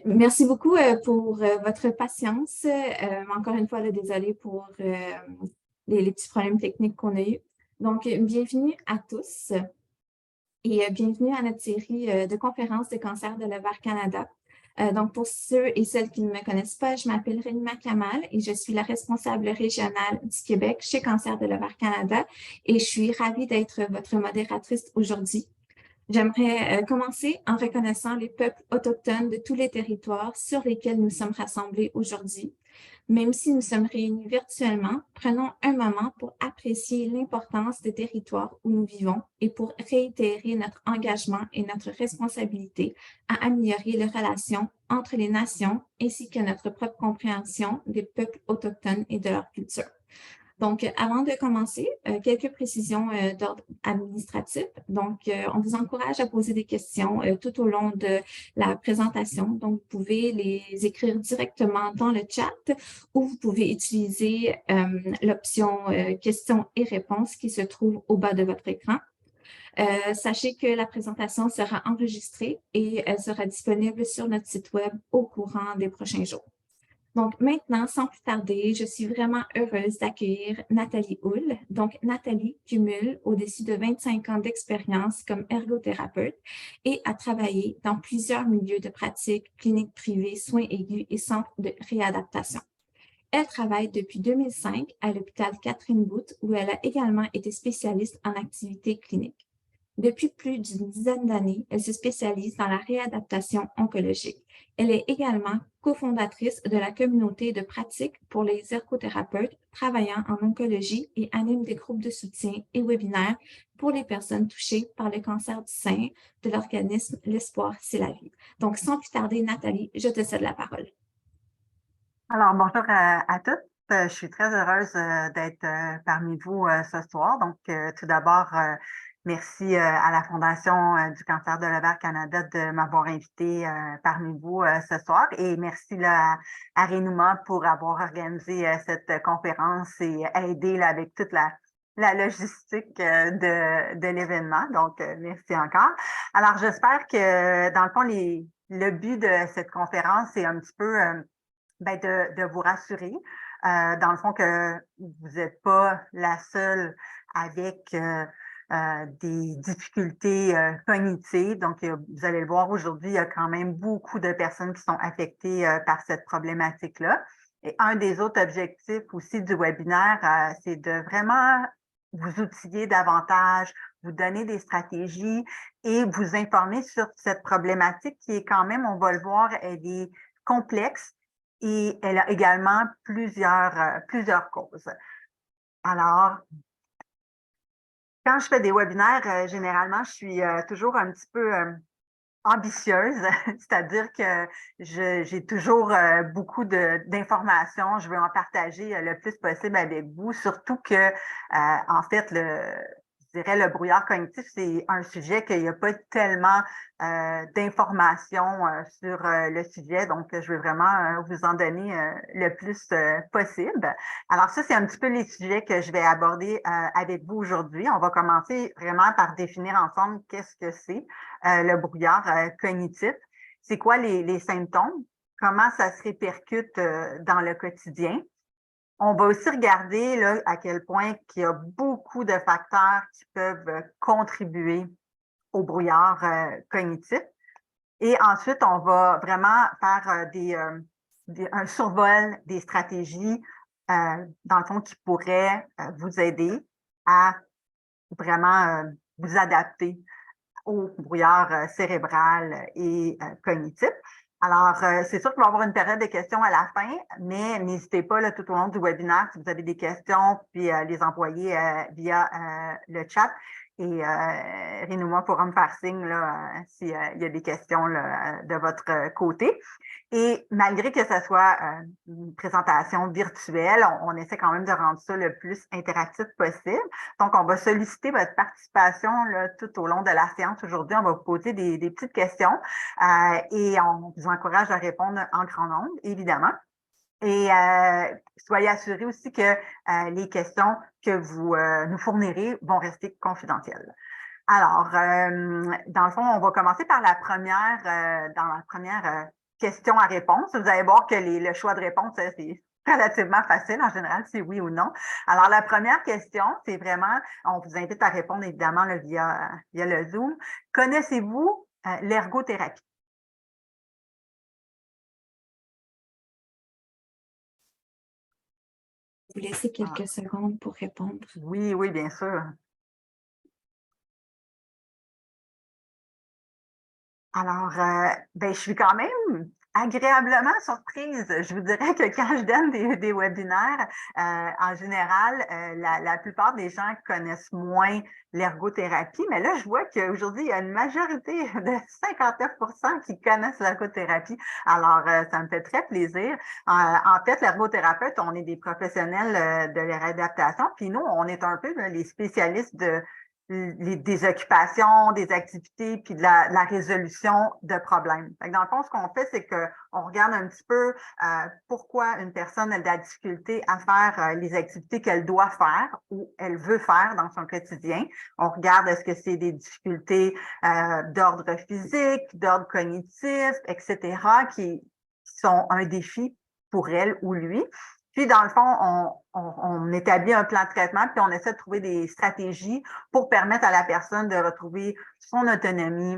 Merci beaucoup pour votre patience. Encore une fois, là, désolée pour les petits problèmes techniques qu'on a eus. Donc, bienvenue à tous et bienvenue à notre série de conférences de cancer de l'ovaire Canada. Donc, pour ceux et celles qui ne me connaissent pas, je m'appelle Renima Kamal et je suis la responsable régionale du Québec chez Cancer de l'ovaire Canada et je suis ravie d'être votre modératrice aujourd'hui. J'aimerais commencer en reconnaissant les peuples autochtones de tous les territoires sur lesquels nous sommes rassemblés aujourd'hui. Même si nous sommes réunis virtuellement, prenons un moment pour apprécier l'importance des territoires où nous vivons et pour réitérer notre engagement et notre responsabilité à améliorer les relations entre les nations ainsi que notre propre compréhension des peuples autochtones et de leur culture. Donc, avant de commencer, quelques précisions d'ordre administratif. Donc, on vous encourage à poser des questions tout au long de la présentation. Donc, vous pouvez les écrire directement dans le chat ou vous pouvez utiliser l'option questions et réponses qui se trouve au bas de votre écran. Sachez que la présentation sera enregistrée et elle sera disponible sur notre site web au courant des prochains jours. Donc maintenant, sans plus tarder, je suis vraiment heureuse d'accueillir Nathalie Houle. Donc Nathalie cumule au-dessus de 25 ans d'expérience comme ergothérapeute et a travaillé dans plusieurs milieux de pratique, cliniques privées, soins aigus et centres de réadaptation. Elle travaille depuis 2005 à l'hôpital Catherine Booth où elle a également été spécialiste en activités cliniques. Depuis plus d'une dizaine d'années, elle se spécialise dans la réadaptation oncologique. Elle est également cofondatrice de la communauté de pratique pour les ergothérapeutes travaillant en oncologie et anime des groupes de soutien et webinaires pour les personnes touchées par le cancer du sein de l'organisme L'Espoir, c'est la vie. Donc, sans plus tarder, Nathalie, je te cède la parole. Alors, bonjour à toutes. Je suis très heureuse d'être parmi vous ce soir. Donc, tout d'abord, merci à la Fondation du cancer de l'ovaire Canada de m'avoir invité parmi vous ce soir. Et merci là, à Renuma pour avoir organisé cette conférence et aidé là, avec toute la logistique de l'événement. Donc, merci encore. Alors, j'espère que, dans le fond, le but de cette conférence, c'est un petit peu de vous rassurer, dans le fond, que vous n'êtes pas la seule avec des difficultés cognitives. Donc, vous allez le voir aujourd'hui, il y a quand même beaucoup de personnes qui sont affectées par cette problématique-là. Et un des autres objectifs aussi du webinaire, c'est de vraiment vous outiller davantage, vous donner des stratégies et vous informer sur cette problématique qui est quand même, on va le voir, elle est complexe et elle a également plusieurs causes. Alors, quand je fais des webinaires, généralement, je suis toujours un petit peu ambitieuse, c'est-à-dire que j'ai toujours beaucoup d'informations. Je veux en partager le plus possible avec vous, surtout que, en fait, je dirais le brouillard cognitif, c'est un sujet qu'il n'y a pas tellement d'informations sur le sujet. Donc, je veux vraiment vous en donner le plus possible. Alors, ça, c'est un petit peu les sujets que je vais aborder avec vous aujourd'hui. On va commencer vraiment par définir ensemble qu'est-ce que c'est le brouillard cognitif. C'est quoi les symptômes? Comment ça se répercute dans le quotidien? On va aussi regarder là, à quel point il y a beaucoup de facteurs qui peuvent contribuer au brouillard cognitif. Et ensuite, on va vraiment faire un survol des stratégies, dans le fond, qui pourraient vous aider à vraiment vous adapter au brouillard cérébral et cognitif. Alors, c'est sûr qu'il va y avoir une période de questions à la fin, mais n'hésitez pas là, tout au long du webinaire, si vous avez des questions, puis les envoyer via le chat. Et Renuma pourra me faire signe s'il y a des questions là, de votre côté. Et malgré que ce soit une présentation virtuelle, on essaie quand même de rendre ça le plus interactif possible. Donc, on va solliciter votre participation là, tout au long de la séance aujourd'hui. On va vous poser des petites questions et on vous encourage à répondre en grand nombre, évidemment. Et soyez assurés aussi que les questions que vous nous fournirez vont rester confidentielles. Alors, dans le fond, on va commencer par la première question à réponse. Vous allez voir que le choix de réponse, c'est relativement facile. En général, c'est oui ou non. Alors, la première question, c'est vraiment, on vous invite à répondre évidemment là, via le Zoom. Connaissez-vous l'ergothérapie? Vous laissez quelques secondes pour répondre. Oui, oui, bien sûr. Alors, ben, je suis quand même agréablement surprise. Je vous dirais que quand je donne des webinaires, en général, la plupart des gens connaissent moins l'ergothérapie, mais là, je vois qu'aujourd'hui, il y a une majorité de 59% qui connaissent l'ergothérapie. Alors, ça me fait très plaisir. En fait, l'ergothérapeute, on est des professionnels de la réadaptation, puis nous, on est un peu les spécialistes des occupations, des activités, puis de la résolution de problèmes. Fait que dans le fond, ce qu'on fait, c'est qu'on regarde un petit peu pourquoi une personne a de la difficulté à faire les activités qu'elle doit faire ou elle veut faire dans son quotidien. On regarde est-ce que c'est des difficultés d'ordre physique, d'ordre cognitif, etc., qui sont un défi pour elle ou lui. Puis, dans le fond, on établit un plan de traitement, puis on essaie de trouver des stratégies pour permettre à la personne de retrouver son autonomie,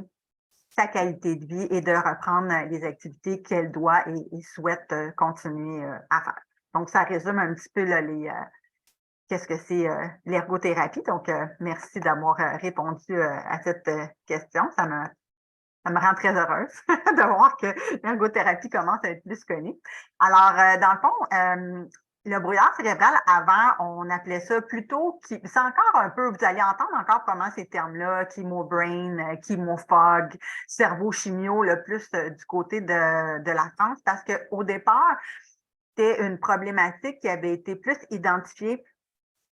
sa qualité de vie et de reprendre les activités qu'elle doit et souhaite continuer à faire. Donc, ça résume un petit peu là, qu'est-ce que c'est l'ergothérapie. Donc, merci d'avoir répondu à cette question. Ça me rend très heureuse de voir que l'ergothérapie commence à être plus connue. Alors, dans le fond, le brouillard cérébral, avant, on appelait ça plutôt, c'est encore un peu, vous allez entendre encore comment ces termes-là, chemobrain, chemofog, cerveau-chimio, le plus du côté de la France, parce qu'au départ, c'était une problématique qui avait été plus identifiée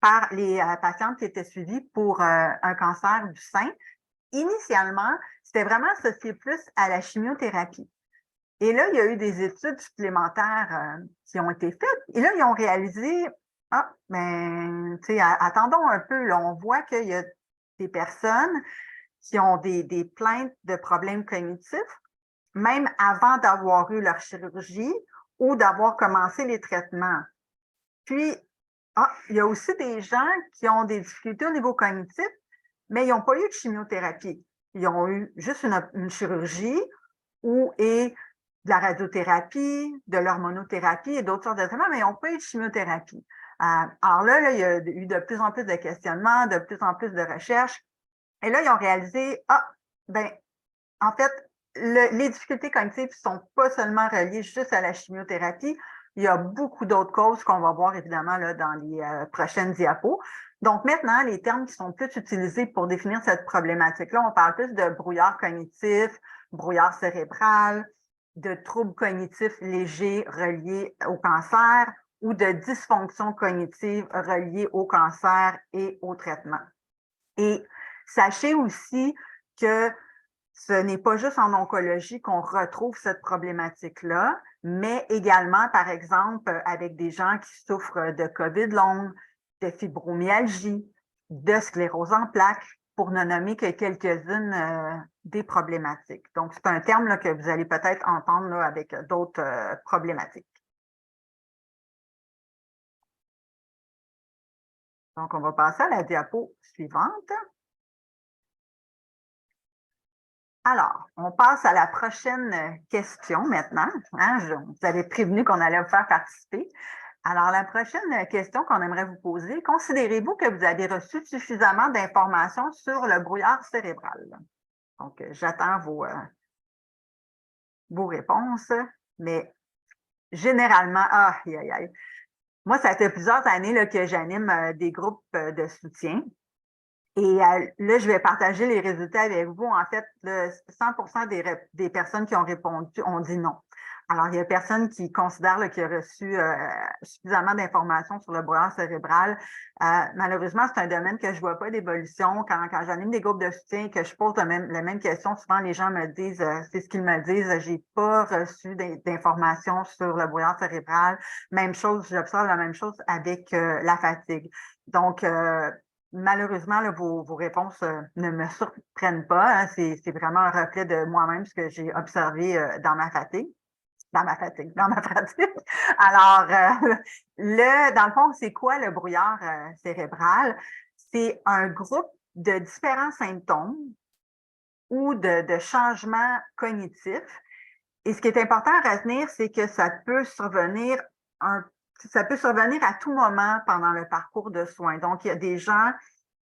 par les patientes qui étaient suivies pour un cancer du sein. Initialement, c'était vraiment associé plus à la chimiothérapie. Et là, il y a eu des études supplémentaires qui ont été faites. Et là, ils ont réalisé, tu sais, attendons un peu, là, on voit qu'il y a des personnes qui ont des plaintes de problèmes cognitifs, même avant d'avoir eu leur chirurgie ou d'avoir commencé les traitements. Puis, il y a aussi des gens qui ont des difficultés au niveau cognitif, mais ils n'ont pas eu de chimiothérapie. Ils ont eu juste une chirurgie et de la radiothérapie, de l'hormonothérapie et d'autres sortes de traitements, mais ils n'ont pas eu de chimiothérapie. Alors là, il y a eu de plus en plus de questionnements, de plus en plus de recherches. Et là, ils ont réalisé, en fait, les difficultés cognitives ne sont pas seulement reliées juste à la chimiothérapie. Il y a beaucoup d'autres causes qu'on va voir évidemment là, dans les prochaines diapos. Donc maintenant, les termes qui sont plus utilisés pour définir cette problématique-là, on parle plus de brouillard cognitif, brouillard cérébral, de troubles cognitifs légers reliés au cancer ou de dysfonction cognitive reliées au cancer et au traitement. Et sachez aussi que ce n'est pas juste en oncologie qu'on retrouve cette problématique-là, mais également, par exemple, avec des gens qui souffrent de COVID longue, de fibromyalgie, de sclérose en plaques, pour ne nommer que quelques-unes des problématiques. Donc, c'est un terme là, que vous allez peut-être entendre là, avec d'autres problématiques. Donc, on va passer à la diapo suivante. Alors, on passe à la prochaine question maintenant. Vous avez prévenu qu'on allait vous faire participer. Alors, la prochaine question qu'on aimerait vous poser, considérez-vous que vous avez reçu suffisamment d'informations sur le brouillard cérébral? Donc, j'attends vos réponses, mais généralement, moi, ça fait plusieurs années là, que j'anime des groupes de soutien. Et là, je vais partager les résultats avec vous. En fait, 100% des personnes qui ont répondu ont dit non. Alors, il y a personne qui considère qu'il a reçu suffisamment d'informations sur le brouillard cérébral. Malheureusement, c'est un domaine que je ne vois pas d'évolution. Quand j'anime des groupes de soutien et que je pose la même question, souvent les gens me disent, c'est ce qu'ils me disent, j'ai pas reçu d'informations sur le brouillard cérébral. Même chose, j'observe la même chose avec la fatigue. Donc, malheureusement, là, vos réponses ne me surprennent pas, hein. C'est vraiment un reflet de moi-même, ce que j'ai observé dans ma fatigue. Dans ma pratique. Alors, dans le fond, c'est quoi le brouillard cérébral? C'est un groupe de différents symptômes ou de changements cognitifs. Et ce qui est important à retenir, c'est que ça peut survenir à tout moment pendant le parcours de soins. Donc, il y a des gens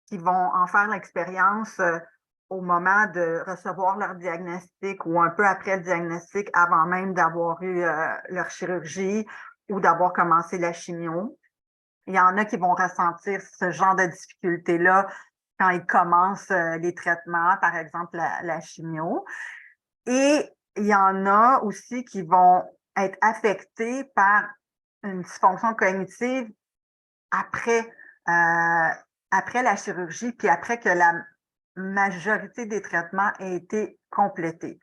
qui vont en faire l'expérience au moment de recevoir leur diagnostic ou un peu après le diagnostic, avant même d'avoir eu leur chirurgie ou d'avoir commencé la chimio. Il y en a qui vont ressentir ce genre de difficulté-là quand ils commencent les traitements, par exemple la chimio. Et il y en a aussi qui vont être affectés par une dysfonction cognitive après, après la chirurgie, puis après que la majorité des traitements aient été complétés.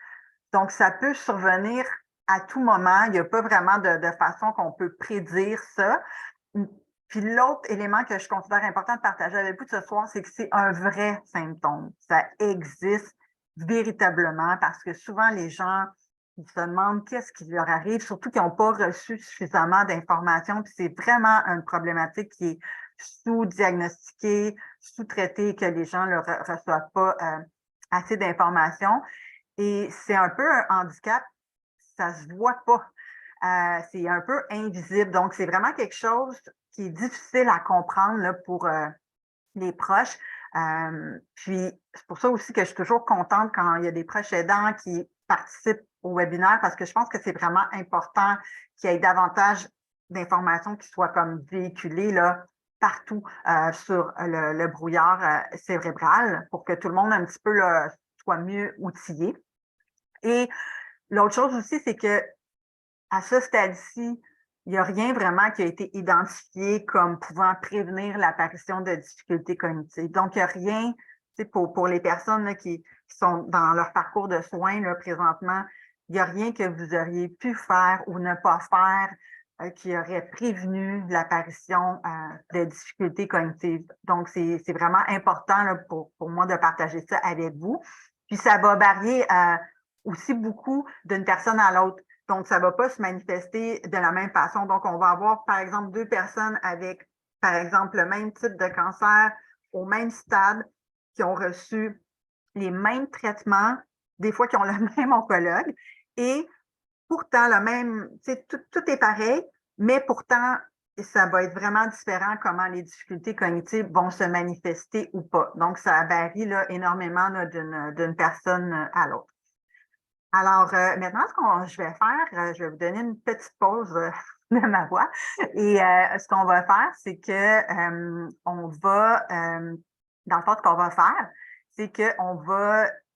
Donc, ça peut survenir à tout moment. Il n'y a pas vraiment de façon qu'on peut prédire ça. Puis l'autre élément que je considère important de partager avec vous ce soir, c'est que c'est un vrai symptôme. Ça existe véritablement parce que souvent les gens ils se demandent qu'est-ce qui leur arrive, surtout qu'ils n'ont pas reçu suffisamment d'informations. Puis c'est vraiment une problématique qui est sous-diagnostiquée, sous-traitée, que les gens ne reçoivent pas assez d'informations. Et c'est un peu un handicap, ça se voit pas. C'est un peu invisible. Donc, c'est vraiment quelque chose qui est difficile à comprendre là, pour les proches. Puis, c'est pour ça aussi que je suis toujours contente quand il y a des proches aidants qui participent au webinaire parce que je pense que c'est vraiment important qu'il y ait davantage d'informations qui soient comme véhiculées là, partout sur le brouillard cérébral pour que tout le monde un petit peu là, soit mieux outillé. Et l'autre chose aussi, c'est que à ce stade-ci, il n'y a rien vraiment qui a été identifié comme pouvant prévenir l'apparition de difficultés cognitives. Donc, il n'y a rien pour les personnes là, qui sont dans leur parcours de soins là, présentement, il n'y a rien que vous auriez pu faire ou ne pas faire qui aurait prévenu l'apparition de difficultés cognitives. Donc, c'est vraiment important là, pour moi de partager ça avec vous. Puis, ça va varier aussi beaucoup d'une personne à l'autre. Donc, ça ne va pas se manifester de la même façon. Donc, on va avoir, par exemple, deux personnes avec, par exemple, le même type de cancer au même stade qui ont reçu les mêmes traitements, des fois qui ont le même oncologue, et pourtant, le même, tout est pareil, mais pourtant, ça va être vraiment différent comment les difficultés cognitives vont se manifester ou pas. Donc, ça varie là, énormément d'une personne à l'autre. Alors, maintenant, je vais faire, je vais vous donner une petite pause de ma voix. Et ce qu'on va faire, c'est que on va, dans le fond, ce qu'on va faire, c'est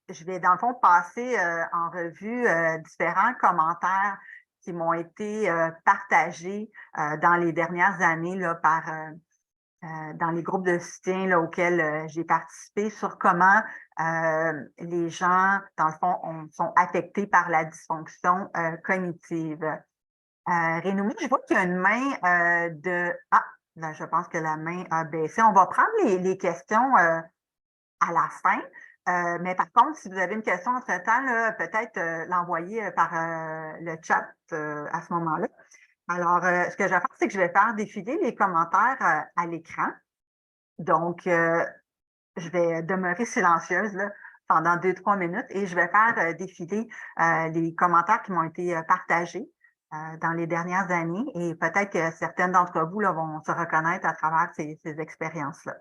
je vais dans le fond passer en revue différents commentaires qui m'ont été partagés dans les dernières années là, dans les groupes de soutien là, auxquels j'ai participé sur comment les gens, dans le fond, sont affectés par la dysfonction cognitive. Rénomi, je vois qu'il y a une main Ah, là, je pense que la main a baissé. On va prendre les questions à la fin. Mais par contre, si vous avez une question entre-temps, peut-être l'envoyer par le chat à ce moment-là. Alors, ce que je vais faire, c'est que je vais faire défiler les commentaires à l'écran. Donc, je vais demeurer silencieuse là, pendant 2-3 minutes et je vais faire défiler les commentaires qui m'ont été partagés dans les dernières années et peut-être que certaines d'entre vous là, vont se reconnaître à travers ces expériences-là.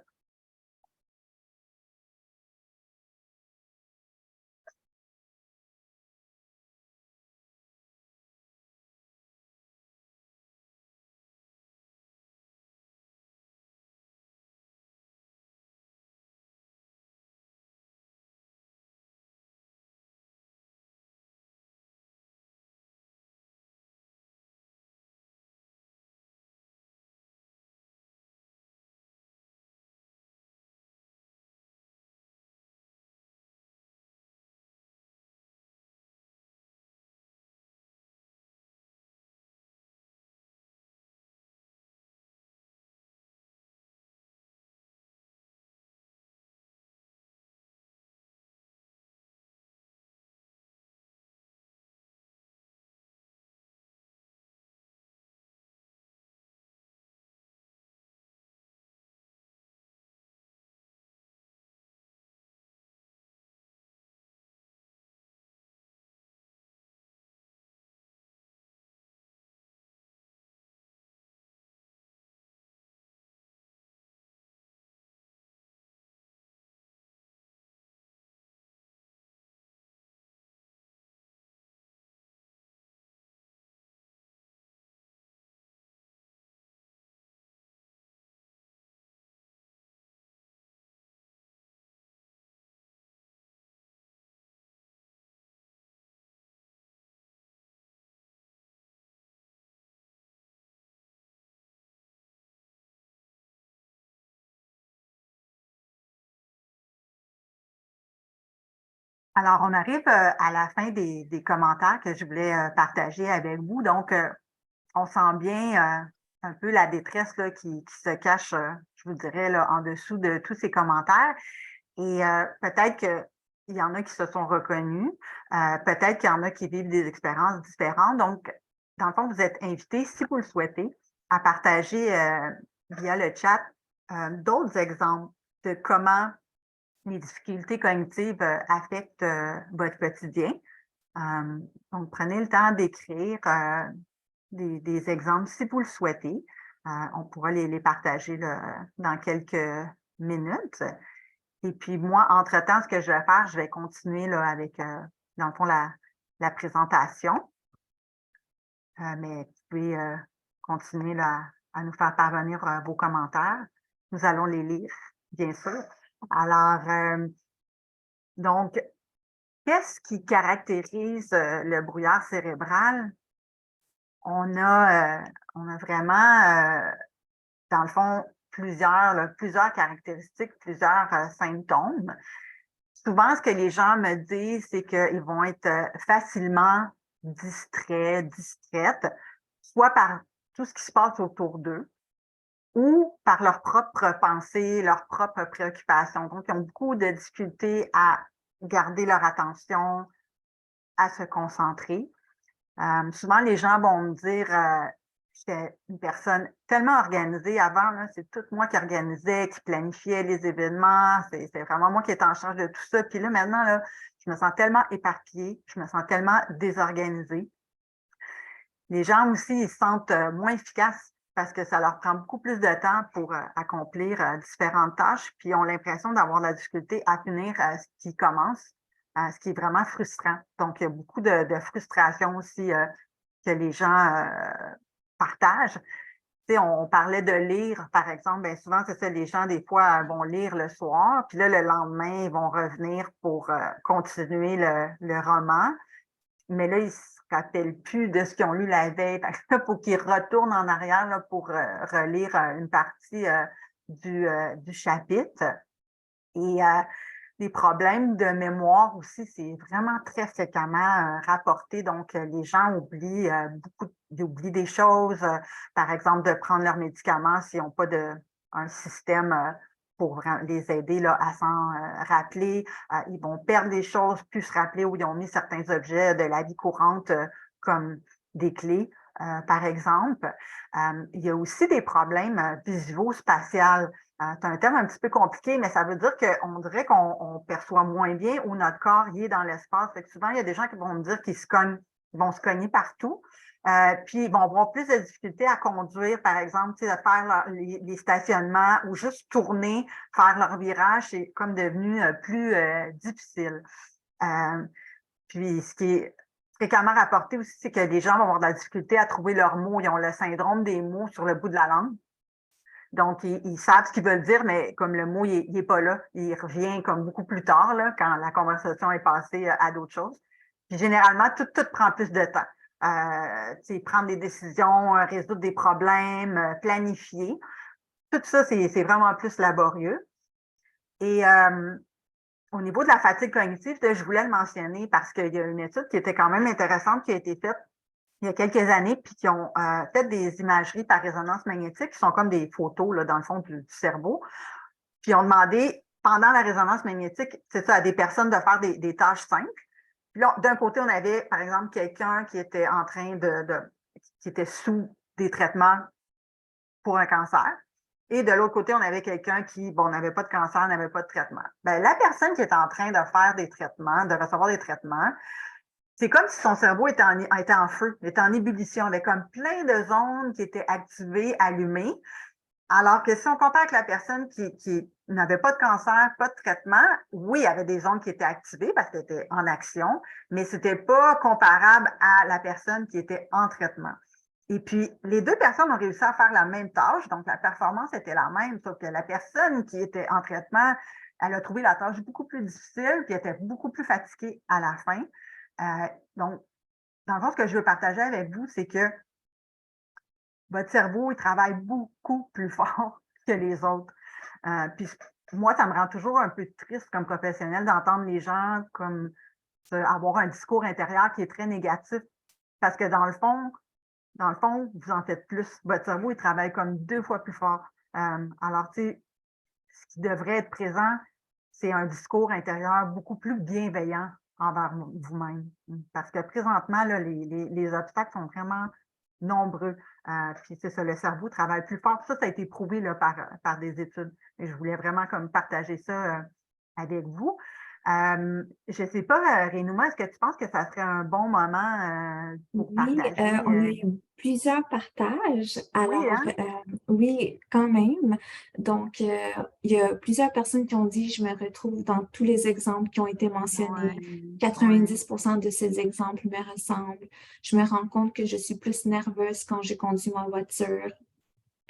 Alors, on arrive à la fin des commentaires que je voulais partager avec vous. Donc, on sent bien un peu la détresse là, qui se cache, je vous dirais, là, en dessous de tous ces commentaires. Et peut-être qu'il y en a qui se sont reconnus, peut-être qu'il y en a qui vivent des expériences différentes. Donc, dans le fond, vous êtes invités, si vous le souhaitez, à partager via le chat d'autres exemples de comment les difficultés cognitives affectent votre quotidien. Donc, prenez le temps d'écrire des exemples si vous le souhaitez. On pourra les partager là, dans quelques minutes. Et puis moi, entre-temps, ce que je vais faire, je vais continuer là, avec, dans le fond, la présentation. Mais vous pouvez continuer là, à nous faire parvenir vos commentaires. Nous allons les lire, bien sûr. Alors, donc, qu'est-ce qui caractérise le brouillard cérébral? On a vraiment, dans le fond, plusieurs caractéristiques, plusieurs symptômes. Souvent, ce que les gens me disent, c'est qu'ils vont être facilement distraites, soit par tout ce qui se passe autour d'eux ou par leurs propres pensées, leurs propres préoccupations. Donc, ils ont beaucoup de difficultés à garder leur attention, à se concentrer. Souvent, les gens vont me dire j'étais une personne tellement organisée avant, là, c'est tout moi qui organisais, qui planifiait les événements, c'est vraiment moi qui étais en charge de tout ça. Puis là, maintenant, là, je me sens tellement éparpillée, je me sens tellement désorganisée. Les gens aussi, ils se sentent moins efficaces parce que ça leur prend beaucoup plus de temps pour accomplir différentes tâches, puis ils ont l'impression d'avoir de la difficulté à finir ce qui commence, ce qui est vraiment frustrant. Donc, il y a beaucoup de frustration aussi que les gens partagent. Tu sais, on parlait de lire, par exemple, bien souvent, c'est ça, les gens, des fois, vont lire le soir, puis là, le lendemain, ils vont revenir pour continuer le roman. Mais là, ils ne se rappellent plus de ce qu'ils ont lu la veille. Il faut qu'ils retournent en arrière là, pour relire une partie du chapitre. Et les problèmes de mémoire aussi, c'est vraiment très fréquemment rapporté. Donc, les gens oublient ils oublient des choses, par exemple, de prendre leurs médicaments s'ils n'ont pas un système pour les aider là, à s'en rappeler. Ils vont perdre des choses, plus se rappeler où ils ont mis certains objets de la vie courante comme des clés, par exemple. Il y a aussi des problèmes visuo-spatials. C'est un terme un petit peu compliqué, mais ça veut dire qu'on dirait qu'on perçoit moins bien où notre corps y est dans l'espace. Fait que souvent, il y a des gens qui vont me dire qu'ils vont se cogner partout. Puis ils vont avoir plus de difficultés à conduire, par exemple, tu sais, de faire les stationnements ou juste tourner, faire leur virage, c'est comme devenu plus difficile. Puis ce qui est fréquemment rapporté aussi, c'est que les gens vont avoir de la difficulté à trouver leurs mots. Ils ont le syndrome des mots sur le bout de la langue. Donc, ils savent ce qu'ils veulent dire, mais comme le mot, il n'est pas là, il revient comme beaucoup plus tard, là, quand la conversation est passée à d'autres choses. Puis généralement, tout prend plus de temps. Prendre des décisions, résoudre des problèmes, planifier. Tout ça, c'est vraiment plus laborieux. Et au niveau de la fatigue cognitive, je voulais le mentionner parce qu'il y a une étude qui était quand même intéressante qui a été faite il y a quelques années, puis qui ont fait des imageries par résonance magnétique, qui sont comme des photos, là, dans le fond, du cerveau. Puis, on demandé, pendant la résonance magnétique, c'est ça, à des personnes de faire des tâches simples. Puis là, d'un côté, on avait, par exemple, quelqu'un qui était en train qui était sous des traitements pour un cancer. Et de l'autre côté, on avait quelqu'un qui, bon, n'avait pas de cancer, n'avait pas de traitement. Bien, la personne qui est en train de faire des traitements, de recevoir des traitements, c'est comme si son cerveau était en feu, était en ébullition, avec comme plein de zones qui étaient activées, allumées. Alors que si on compare avec la personne qui n'avait pas de cancer, pas de traitement, oui, il y avait des zones qui étaient activées parce qu'elle était en action, mais ce n'était pas comparable à la personne qui était en traitement. Et puis, les deux personnes ont réussi à faire la même tâche, donc la performance était la même, sauf que la personne qui était en traitement, elle a trouvé la tâche beaucoup plus difficile, puis elle était beaucoup plus fatiguée à la fin. Donc, dans le fond, ce que je veux partager avec vous, c'est que votre cerveau, il travaille beaucoup plus fort que les autres. Puis moi, ça me rend toujours un peu triste comme professionnel d'entendre les gens comme avoir un discours intérieur qui est très négatif parce que dans le fond, vous en faites plus. Votre cerveau, il travaille comme 2 fois plus fort. Alors, tu sais, ce qui devrait être présent, c'est un discours intérieur beaucoup plus bienveillant envers vous-même. Parce que présentement, là, les obstacles sont vraiment nombreux. Puis c'est ça, le cerveau travaille plus fort. Ça a été prouvé là, par des études. Et je voulais vraiment comme partager ça avec vous. Je ne sais pas, Rénouma, est-ce que tu penses que ça serait un bon moment pour Oui, partager? on a eu plusieurs partages. Oui, Alors, hein? oui, quand même. Donc, il y a plusieurs personnes qui ont dit, je me retrouve dans tous les exemples qui ont été mentionnés. Oui, oui. 90% de ces exemples me ressemblent. Je me rends compte que je suis plus nerveuse quand je conduis ma voiture.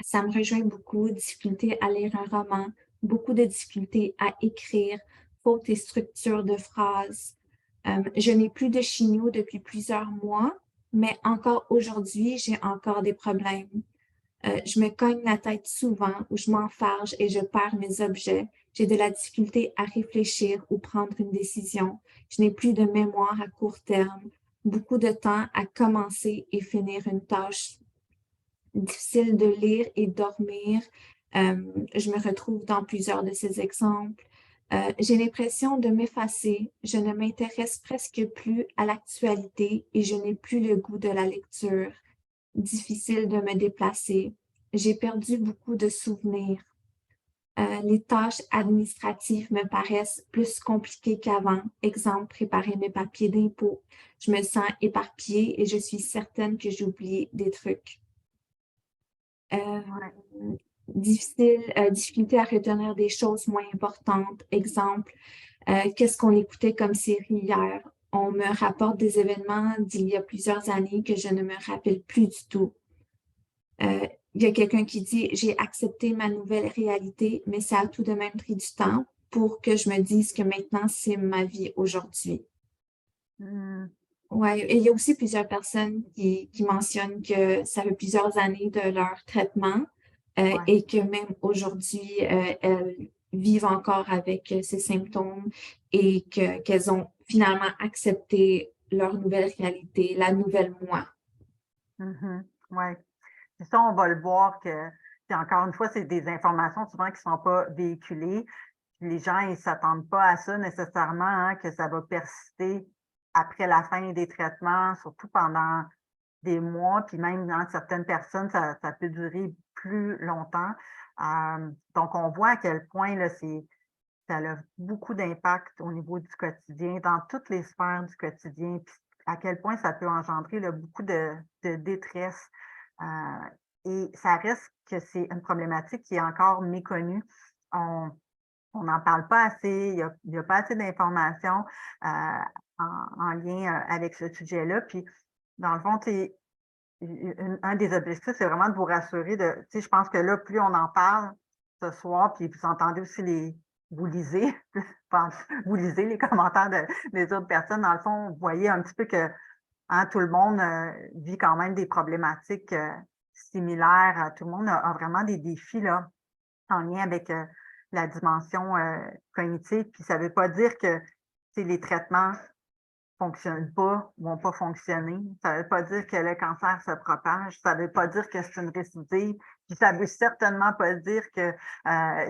Ça me rejoint beaucoup, difficulté à lire un roman, beaucoup de difficultés à écrire, faute et structure de phrases. Je n'ai plus de chignots depuis plusieurs mois, mais encore aujourd'hui, j'ai encore des problèmes. Je me cogne la tête souvent ou je m'enfarge et je perds mes objets. J'ai de la difficulté à réfléchir ou prendre une décision. Je n'ai plus de mémoire à court terme, beaucoup de temps à commencer et finir une tâche, difficile de lire et dormir. Je me retrouve dans plusieurs de ces exemples. J'ai l'impression de m'effacer. Je ne m'intéresse presque plus à l'actualité et je n'ai plus le goût de la lecture. Difficile de me déplacer. J'ai perdu beaucoup de souvenirs. Les tâches administratives me paraissent plus compliquées qu'avant. Exemple, préparer mes papiers d'impôt. Je me sens éparpillée et je suis certaine que j'ai oublié des trucs. Euh, Ouais. difficulté à retenir des choses moins importantes. Exemple, qu'est-ce qu'on écoutait comme série hier? On me rapporte des événements d'il y a plusieurs années que je ne me rappelle plus du tout. Il y a quelqu'un qui dit, j'ai accepté ma nouvelle réalité, mais ça a tout de même pris du temps pour que je me dise que maintenant, c'est ma vie aujourd'hui. Hmm. Ouais, et il y a aussi plusieurs personnes qui mentionnent que ça fait plusieurs années de leur traitement Ouais. et que même aujourd'hui, elles vivent encore avec ces symptômes et qu'elles ont finalement accepté leur nouvelle réalité, la nouvelle moi. Mhm. Ouais. C'est ça, on va le voir que, puis encore une fois, c'est des informations souvent qui ne sont pas véhiculées. Les gens, ils ne s'attendent pas à ça nécessairement, hein, que ça va persister après la fin des traitements, surtout pendant des mois, puis même dans certaines personnes, ça peut durer plus longtemps. Donc, on voit à quel point là, ça a beaucoup d'impact au niveau du quotidien, dans toutes les sphères du quotidien, puis à quel point ça peut engendrer là, beaucoup de détresse. Euh, et ça reste que c'est une problématique qui est encore méconnue. On n'en parle pas assez, il y a pas assez d'informations en lien avec ce sujet-là. Puis, dans le fond, un des objectifs, c'est vraiment de vous rassurer je pense que là, plus on en parle ce soir, puis vous entendez aussi vous lisez, enfin, vous lisez les commentaires des autres personnes. Dans le fond, vous voyez un petit peu que hein, tout le monde vit quand même des problématiques similaires. Tout le monde a vraiment des défis là, en lien avec la dimension cognitive. Puis ça ne veut pas dire que les traitements fonctionnent pas, vont pas fonctionner. Ça veut pas dire que le cancer se propage, ça veut pas dire que c'est une récidive, puis ça veut certainement pas dire que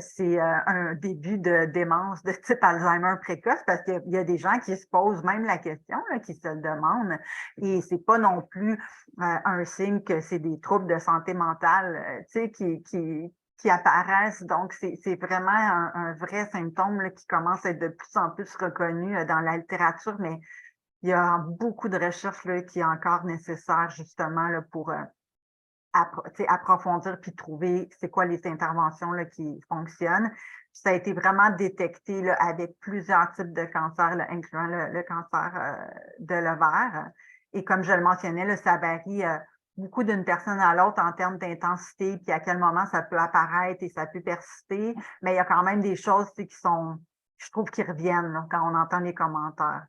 c'est un début de démence de type Alzheimer précoce, parce qu'il y a des gens qui se posent même la question, là, qui se le demandent, et c'est pas non plus un signe que c'est des troubles de santé mentale, qui apparaissent. Donc, c'est vraiment un vrai symptôme là, qui commence à être de plus en plus reconnu dans la littérature, mais il y a beaucoup de recherches là, qui est encore nécessaire justement là, pour approfondir puis trouver c'est quoi les interventions là, qui fonctionnent. Ça a été vraiment détecté là, avec plusieurs types de cancers, là, incluant le cancer de l'ovaire. Et comme je le mentionnais, là, ça varie beaucoup d'une personne à l'autre en termes d'intensité, puis à quel moment ça peut apparaître et ça peut persister. Mais il y a quand même des choses qui sont, je trouve, qui reviennent là, quand on entend les commentaires.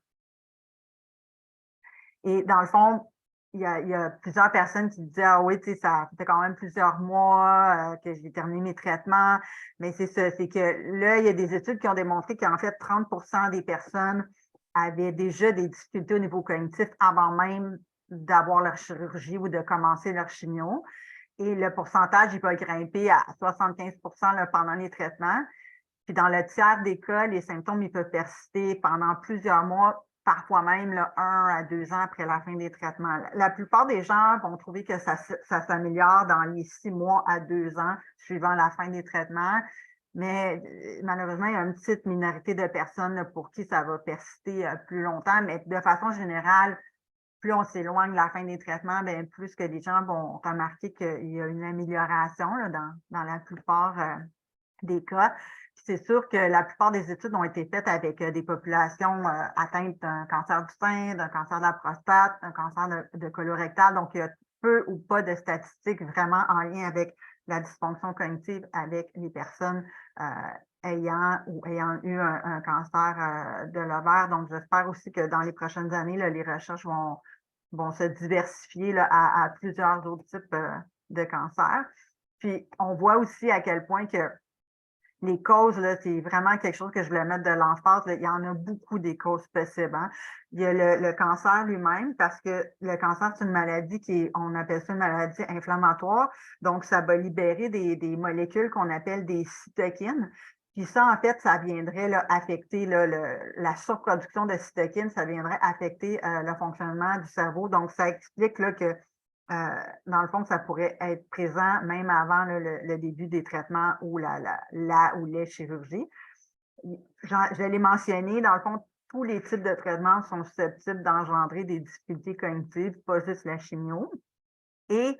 Et dans le fond, il y a plusieurs personnes qui disaient: «Ah oui, tu sais, ça fait quand même plusieurs mois, que j'ai terminé mes traitements». Mais c'est ça, c'est que là, il y a des études qui ont démontré qu'en fait 30 des personnes avaient déjà des difficultés au niveau cognitif avant même d'avoir leur chirurgie ou de commencer leur chimio. Et le pourcentage, il va grimper à 75 là, pendant les traitements. Puis dans le tiers des cas, les symptômes, ils peuvent persister pendant plusieurs mois, parfois même là, 1 à 2 ans après la fin des traitements. La plupart des gens vont trouver que ça s'améliore dans les 6 mois à 2 ans suivant la fin des traitements. Mais malheureusement, il y a une petite minorité de personnes là, pour qui ça va persister plus longtemps. Mais de façon générale, plus on s'éloigne de la fin des traitements, bien, plus que les gens vont remarquer qu'il y a une amélioration là, dans la plupart des cas. C'est sûr que la plupart des études ont été faites avec des populations atteintes d'un cancer du sein, d'un cancer de la prostate, d'un cancer de colorectal. Donc, il y a peu ou pas de statistiques vraiment en lien avec la dysfonction cognitive avec les personnes ayant eu un cancer de l'ovaire. Donc, j'espère aussi que dans les prochaines années, là, les recherches vont se diversifier là, à plusieurs autres types de cancers. Puis, on voit aussi à quel point que les causes, là, c'est vraiment quelque chose que je voulais mettre de l'emphase. Il y en a beaucoup des causes possibles. Hein. Il y a le cancer lui-même, parce que le cancer, c'est une maladie on appelle ça une maladie inflammatoire. Donc, ça va libérer des molécules qu'on appelle des cytokines. Puis ça, en fait, ça viendrait là, affecter là, la surproduction de cytokines, ça viendrait affecter le fonctionnement du cerveau. Donc, ça explique là, que dans le fond, ça pourrait être présent même avant là, le début des traitements ou ou les chirurgies. Je l'ai mentionné, dans le fond, tous les types de traitements sont susceptibles d'engendrer des difficultés cognitives, pas juste la chimio. Et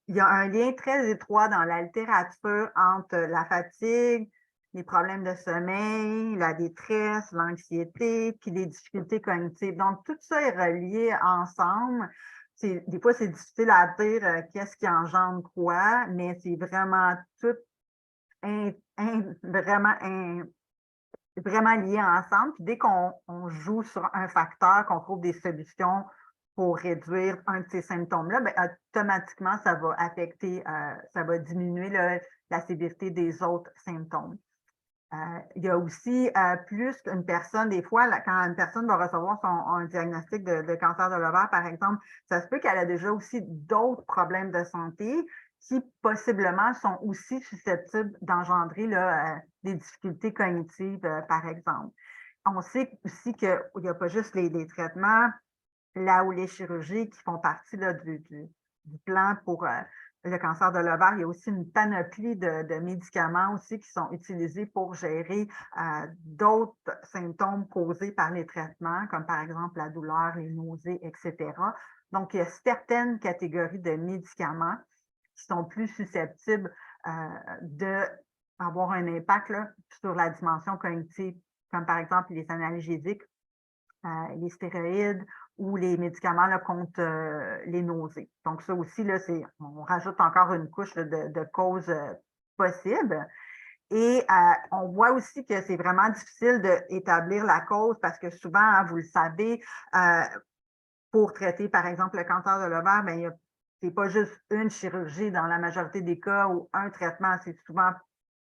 il y a un lien très étroit dans la littérature entre la fatigue, les problèmes de sommeil, la détresse, l'anxiété, puis les difficultés cognitives. Donc, tout ça est relié ensemble. Des fois, c'est difficile à dire qu'est-ce qui engendre quoi, mais c'est vraiment tout vraiment lié ensemble. Puis dès qu'on joue sur un facteur, qu'on trouve des solutions pour réduire un de ces symptômes-là, bien, automatiquement, ça va affecter, ça va diminuer la sévérité des autres symptômes. Il y a aussi plus qu'une personne, des fois, là, quand une personne va recevoir un diagnostic de cancer de l'ovaire, par exemple, ça se peut qu'elle a déjà aussi d'autres problèmes de santé qui possiblement sont aussi susceptibles d'engendrer des difficultés cognitives, par exemple. On sait aussi qu'il n'y a pas juste les traitements, là où les chirurgies qui font partie là, du plan pour le cancer de l'ovaire, il y a aussi une panoplie de médicaments aussi qui sont utilisés pour gérer d'autres symptômes causés par les traitements, comme par exemple la douleur, les nausées, etc. Donc, il y a certaines catégories de médicaments qui sont plus susceptibles d'avoir un impact là, sur la dimension cognitive, comme par exemple les analgésiques, les stéroïdes ou les médicaments là, contre les nausées. Donc, ça aussi, là, on rajoute encore une couche là, de causes possibles. Et on voit aussi que c'est vraiment difficile d'établir la cause parce que souvent, hein, vous le savez, pour traiter, par exemple, le cancer de l'ovaire, ben, c'est pas juste une chirurgie dans la majorité des cas ou un traitement, c'est souvent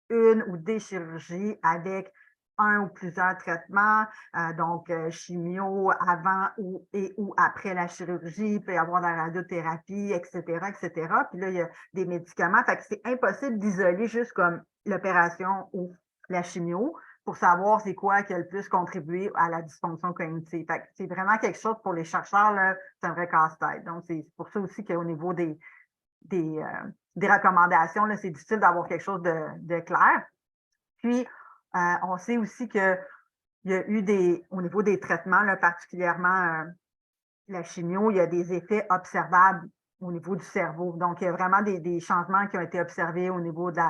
une ou des chirurgies avec un ou plusieurs traitements, donc chimio avant ou après la chirurgie, il peut y avoir de la radiothérapie, etc., etc. Puis là, il y a des médicaments. Fait que c'est impossible d'isoler juste comme l'opération ou la chimio pour savoir c'est quoi qui a le plus contribué à la dysfonction cognitive. Fait que c'est vraiment quelque chose pour les chercheurs, là, c'est un vrai casse-tête. Donc, c'est pour ça aussi qu'au niveau des recommandations, là, c'est difficile d'avoir quelque chose de clair. Puis, on sait aussi qu'il y a eu au niveau des traitements, là, particulièrement la chimio, il y a des effets observables au niveau du cerveau. Donc, il y a vraiment des changements qui ont été observés au niveau de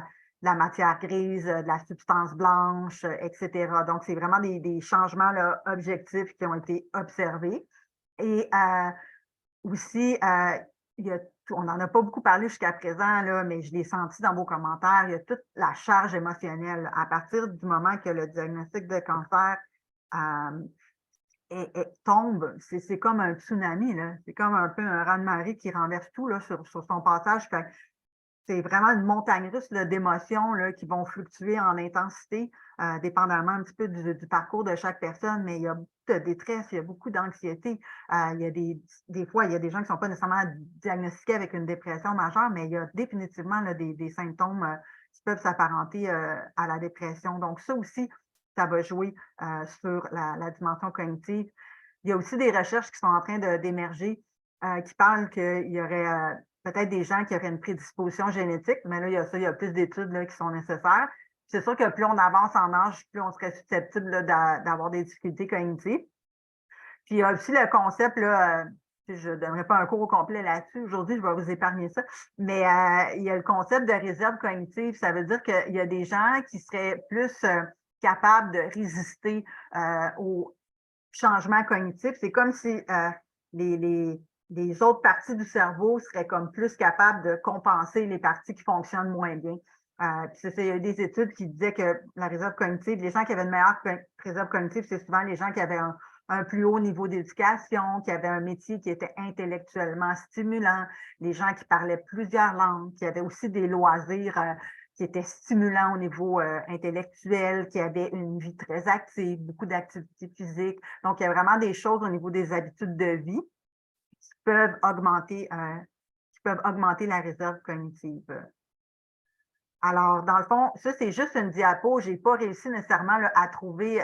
la matière grise, de la substance blanche, etc. Donc, c'est vraiment des changements là, objectifs qui ont été observés. Et aussi, on n'en a pas beaucoup parlé jusqu'à présent, là, mais je l'ai senti dans vos commentaires, il y a toute la charge émotionnelle. À partir du moment que le diagnostic de cancer tombe, c'est comme un tsunami, c'est comme un peu un raz-de-marée qui renverse tout là, sur son passage. c'est vraiment une montagne russe d'émotions qui vont fluctuer en intensité, dépendamment un petit peu du parcours de chaque personne, mais il y a beaucoup de détresse, il y a beaucoup d'anxiété. Il y a des fois, il y a des gens qui ne sont pas nécessairement diagnostiqués avec une dépression majeure, mais il y a définitivement des symptômes qui peuvent s'apparenter à la dépression. Donc, ça aussi, ça va jouer sur la dimension cognitive. Il y a aussi des recherches qui sont en train d'émerger qui parlent qu'il y aurait peut-être des gens qui auraient une prédisposition génétique, mais là, il y a plus d'études qui sont nécessaires. C'est sûr que plus on avance en âge, plus on serait susceptible d'avoir des difficultés cognitives. Puis il y a aussi le concept, je ne donnerai pas un cours au complet là-dessus, aujourd'hui, je vais vous épargner ça, mais il y a le concept de réserve cognitive. Ça veut dire qu'il y a des gens qui seraient plus capables de résister aux changements cognitifs. C'est comme si les autres parties du cerveau seraient comme plus capables de compenser les parties qui fonctionnent moins bien. Il y a des études qui disaient que la réserve cognitive, les gens qui avaient une meilleure réserve cognitive, c'est souvent les gens qui avaient un plus haut niveau d'éducation, qui avaient un métier qui était intellectuellement stimulant, les gens qui parlaient plusieurs langues, qui avaient aussi des loisirs qui étaient stimulants au niveau intellectuel, qui avaient une vie très active, beaucoup d'activités physiques. Donc, il y a vraiment des choses au niveau des habitudes de vie qui peuvent augmenter la réserve cognitive. Alors, dans le fond, ça, c'est juste une diapo. Je n'ai pas réussi nécessairement à trouver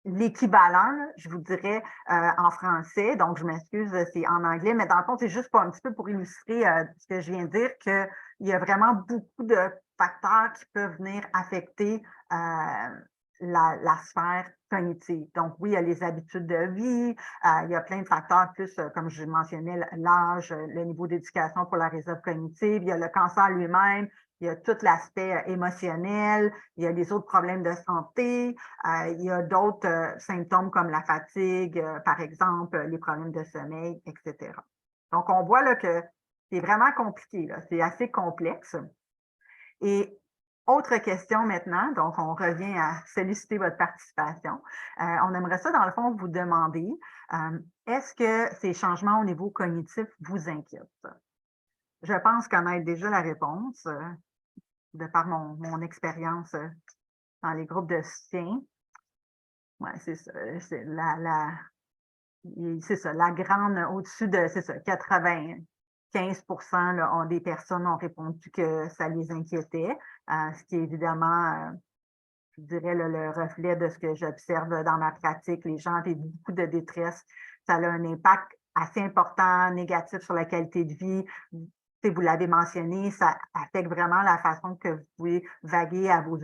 l'équivalent, je vous dirais, en français. Donc, je m'excuse, c'est en anglais. Mais dans le fond, c'est juste un petit peu pour illustrer ce que je viens de dire, qu'il y a vraiment beaucoup de facteurs qui peuvent venir affecter la sphère cognitive. Donc, oui, il y a les habitudes de vie, il y a plein de facteurs, plus, comme je mentionnais, l'âge, le niveau d'éducation pour la réserve cognitive, il y a le cancer lui-même, il y a tout l'aspect émotionnel, il y a les autres problèmes de santé, il y a d'autres symptômes comme la fatigue, par exemple, les problèmes de sommeil, etc. Donc, on voit là, que c'est vraiment compliqué, c'est assez complexe. Et autre question maintenant, donc on revient à solliciter votre participation. On aimerait ça, dans le fond, vous demander, est-ce que ces changements au niveau cognitif vous inquiètent? Je pense connaître déjà la réponse de par mon expérience dans les groupes de soutien. Oui, c'est ça. C'est ça, la grande, au-dessus de, c'est ça, 95% des personnes ont répondu que ça les inquiétait, ce qui est évidemment, je dirais, le reflet de ce que j'observe dans ma pratique. Les gens avaient beaucoup de détresse. Ça a un impact assez important, négatif sur la qualité de vie. Vous l'avez mentionné, ça affecte vraiment la façon que vous pouvez vaguer à vos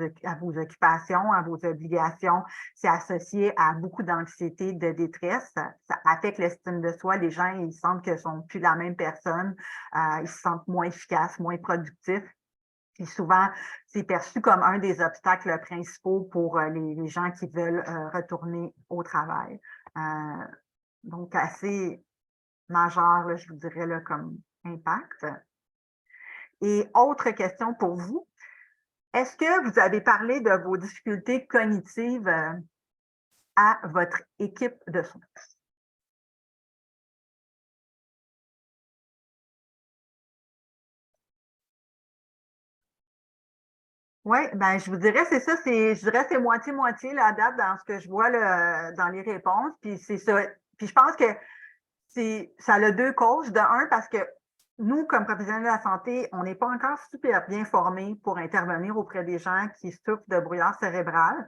occupations, à vos obligations. C'est associé à beaucoup d'anxiété, de détresse. Ça affecte l'estime de soi. Les gens, ils sentent qu'ils ne sont plus la même personne. Ils se sentent moins efficaces, moins productifs. Et souvent, c'est perçu comme un des obstacles principaux pour les gens qui veulent retourner au travail. Donc, assez majeur, là, je vous dirais, là, comme impact. Et autre question pour vous, est-ce que vous avez parlé de vos difficultés cognitives à votre équipe de soins? Oui, ben, je vous dirais, c'est ça, je dirais c'est moitié-moitié à date dans ce que je vois là, dans les réponses. Puis c'est ça. Puis je pense que ça a deux causes. De un, parce que nous, comme professionnels de la santé, on n'est pas encore super bien formés pour intervenir auprès des gens qui souffrent de brouillard cérébral.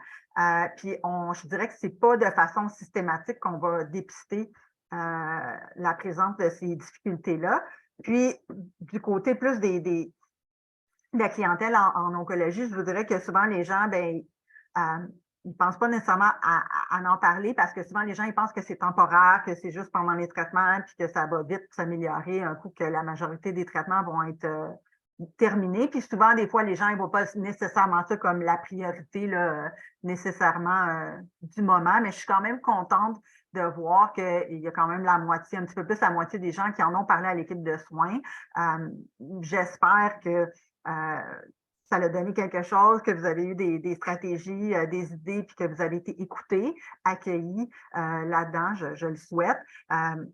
Puis je dirais que ce n'est pas de façon systématique qu'on va dépister la présence de ces difficultés-là. Puis, du côté plus de la clientèle en oncologie, je vous dirais que souvent les gens, ils ne pensent pas nécessairement à en parler parce que souvent les gens ils pensent que c'est temporaire, que c'est juste pendant les traitements, puis que ça va vite s'améliorer un coup que la majorité des traitements vont être terminés. Puis souvent, des fois, les gens ne voient pas nécessairement ça comme la priorité là, nécessairement du moment, mais je suis quand même contente de voir qu'il y a quand même un petit peu plus la moitié des gens qui en ont parlé à l'équipe de soins. J'espère que ça a donné quelque chose, que vous avez eu des stratégies, des idées, puis que vous avez été écoutés, accueillis là-dedans, je le souhaite.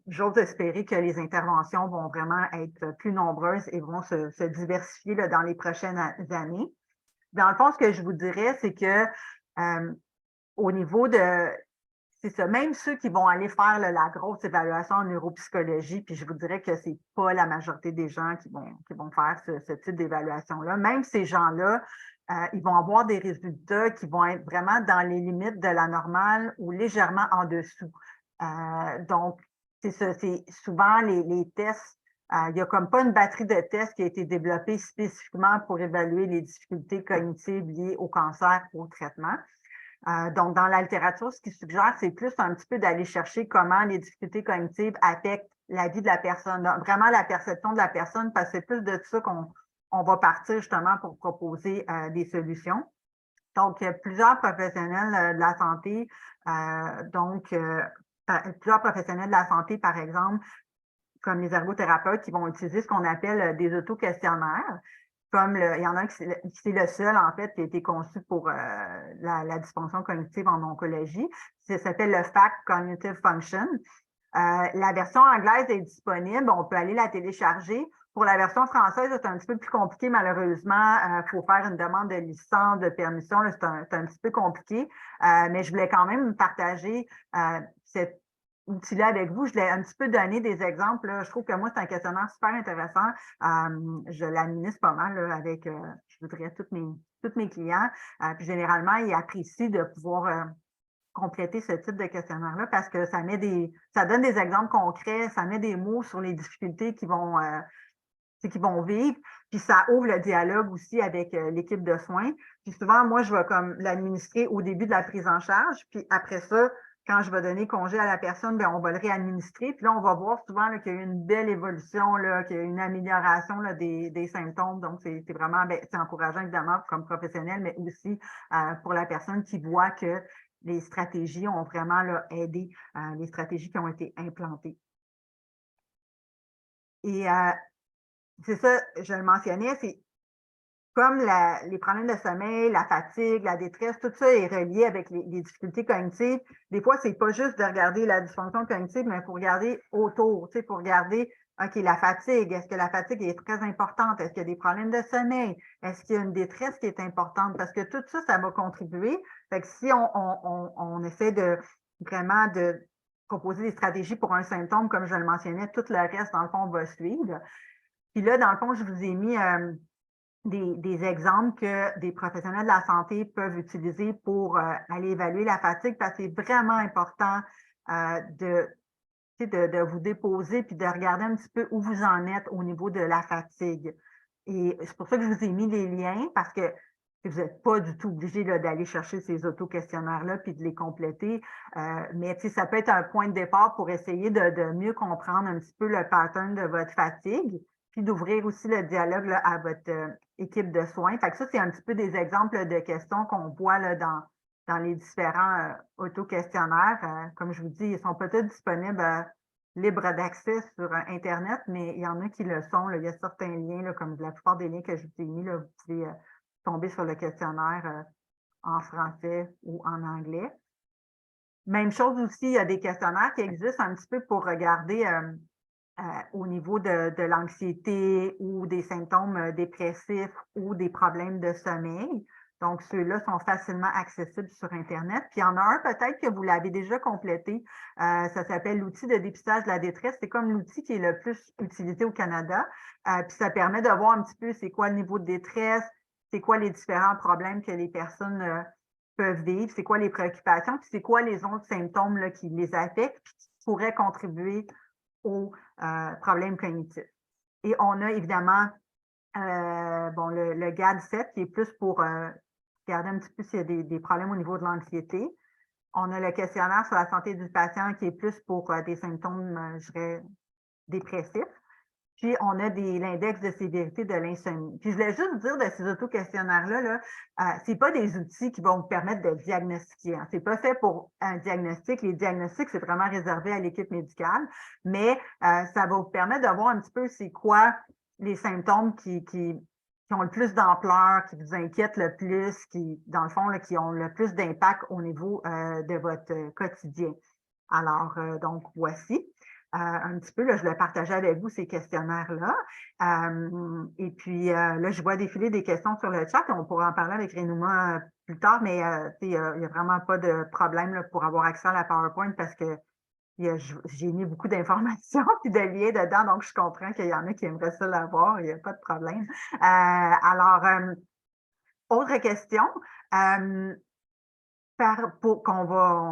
J'ose espérer que les interventions vont vraiment être plus nombreuses et vont se diversifier là, dans les prochaines années. Dans le fond, ce que je vous dirais, c'est que au niveau de c'est ça, même ceux qui vont aller faire là, la grosse évaluation en neuropsychologie, puis je vous dirais que c'est pas la majorité des gens qui vont faire ce type d'évaluation-là. Même ces gens-là, ils vont avoir des résultats qui vont être vraiment dans les limites de la normale ou légèrement en dessous. Donc, c'est ça, c'est souvent les tests. Il n'y a comme pas une batterie de tests qui a été développée spécifiquement pour évaluer les difficultés cognitives liées au cancer ou au traitement. Donc, dans la littérature, ce qui suggère, c'est plus un petit peu d'aller chercher comment les difficultés cognitives affectent la vie de la personne, donc, vraiment la perception de la personne, parce que c'est plus de ça qu'on va partir justement pour proposer des solutions. Donc, plusieurs professionnels de la santé, plusieurs professionnels de la santé, par exemple, comme les ergothérapeutes, qui vont utiliser ce qu'on appelle des auto-questionnaires. Il y en a un qui c'est le seul, en fait, qui a été conçu pour la dysfonction cognitive en oncologie. Ça s'appelle le FACT Cognitive Function. La version anglaise est disponible. On peut aller la télécharger. Pour la version française, c'est un petit peu plus compliqué, malheureusement. Il faut faire une demande de licence, de permission. C'est un petit peu compliqué. Mais je voulais quand même partager cette outil-là avec vous. Je l'ai un petit peu donné des exemples. Là. Je trouve que moi, c'est un questionnaire super intéressant. Je l'administre pas mal là, avec, je voudrais, tous mes clients. Puis généralement, ils apprécient de pouvoir compléter ce type de questionnaire-là parce que ça donne des exemples concrets, ça met des mots sur les difficultés qu'ils vont vivre, puis ça ouvre le dialogue aussi avec l'équipe de soins. Puis souvent, moi, je vais comme l'administrer au début de la prise en charge, puis après ça, quand je vais donner congé à la personne, bien, on va le réadministrer. Puis là, on va voir souvent qu'il y a eu une belle évolution, là, qu'il y a eu une amélioration là, des symptômes. Donc, c'est vraiment c'est encourageant, évidemment, comme professionnel, mais aussi pour la personne qui voit que les stratégies ont vraiment là, aidé, les stratégies qui ont été implantées. Et c'est ça, je le mentionnais, c'est comme les problèmes de sommeil, la fatigue, la détresse, tout ça est relié avec les difficultés cognitives. Des fois, c'est pas juste de regarder la dysfonction cognitive, mais il faut regarder autour, il faut regarder, OK, la fatigue, est-ce que la fatigue est très importante? Est-ce qu'il y a des problèmes de sommeil? Est-ce qu'il y a une détresse qui est importante? Parce que tout ça, ça va contribuer. Fait que si on essaie vraiment de proposer des stratégies pour un symptôme, comme je le mentionnais, tout le reste, dans le fond, va suivre. Puis là, dans le fond, je vous ai mis des exemples que des professionnels de la santé peuvent utiliser pour aller évaluer la fatigue, parce que c'est vraiment important de vous déposer puis de regarder un petit peu où vous en êtes au niveau de la fatigue. Et c'est pour ça que je vous ai mis les liens, parce que vous n'êtes pas du tout obligé d'aller chercher ces auto-questionnaires-là puis de les compléter. Mais ça peut être un point de départ pour essayer de mieux comprendre un petit peu le pattern de votre fatigue, puis d'ouvrir aussi le dialogue là, à votre équipe de soins. Fait que ça, c'est un petit peu des exemples de questions qu'on voit là, dans les différents auto-questionnaires. Comme je vous dis, ils ne sont peut-être disponibles libres d'accès sur Internet, mais il y en a qui le sont. Là. Il y a certains liens, là, comme la plupart des liens que je vous ai mis, là, vous pouvez tomber sur le questionnaire en français ou en anglais. Même chose aussi, il y a des questionnaires qui existent un petit peu pour regarder au niveau de l'anxiété ou des symptômes dépressifs ou des problèmes de sommeil. Donc, ceux-là sont facilement accessibles sur Internet. Puis, il y en a un peut-être que vous l'avez déjà complété. Ça s'appelle l'outil de dépistage de la détresse. C'est comme l'outil qui est le plus utilisé au Canada. Puis, ça permet de voir un petit peu c'est quoi le niveau de détresse, c'est quoi les différents problèmes que les personnes peuvent vivre, c'est quoi les préoccupations, puis c'est quoi les autres symptômes là, qui les affectent, puis qui pourraient contribuer aux problèmes cognitifs. Et on a évidemment le GAD-7 qui est plus pour regarder un petit peu s'il y a des problèmes au niveau de l'anxiété. On a le questionnaire sur la santé du patient qui est plus pour des symptômes, je dirais, dépressifs. Puis, on a l'index de sévérité de l'insomnie. Puis, je voulais juste vous dire de ces auto-questionnaires-là, ce n'est pas des outils qui vont vous permettre de diagnostiquer. Hein. Ce n'est pas fait pour un diagnostic. Les diagnostics, c'est vraiment réservé à l'équipe médicale. Mais ça va vous permettre de voir un petit peu c'est quoi les symptômes qui ont le plus d'ampleur, qui vous inquiètent le plus, qui, dans le fond, là, qui ont le plus d'impact au niveau de votre quotidien. Alors, donc, voici. Un petit peu, là, je vais partager avec vous ces questionnaires-là. Et puis, là, je vois défiler des questions sur le chat. On pourra en parler avec Renuma plus tard, mais il n'y a vraiment pas de problème là, pour avoir accès à la PowerPoint parce que j'ai mis beaucoup d'informations et de liens dedans, donc je comprends qu'il y en a qui aimeraient ça l'avoir, il n'y a pas de problème. Alors, autre question. On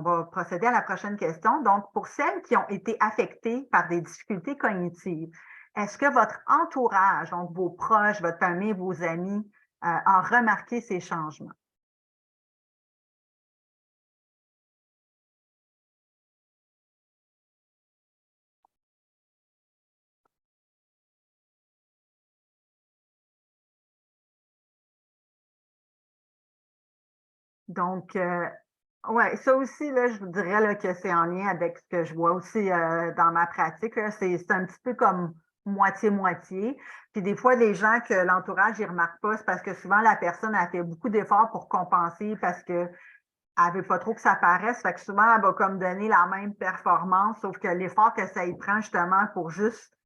va procéder à la prochaine question. Donc, pour celles qui ont été affectées par des difficultés cognitives, est-ce que votre entourage, donc vos proches, votre famille, vos amis, ont remarqué ces changements? Donc, oui, ça aussi, là, je vous dirais là, que c'est en lien avec ce que je vois aussi dans ma pratique. C'est un petit peu comme moitié-moitié. Puis des fois, les gens que l'entourage ne remarque pas, c'est parce que souvent la personne a fait beaucoup d'efforts pour compenser parce qu'elle ne veut pas trop que ça paraisse. Fait que souvent, elle va comme donner la même performance, sauf que l'effort que ça y prend justement pour juste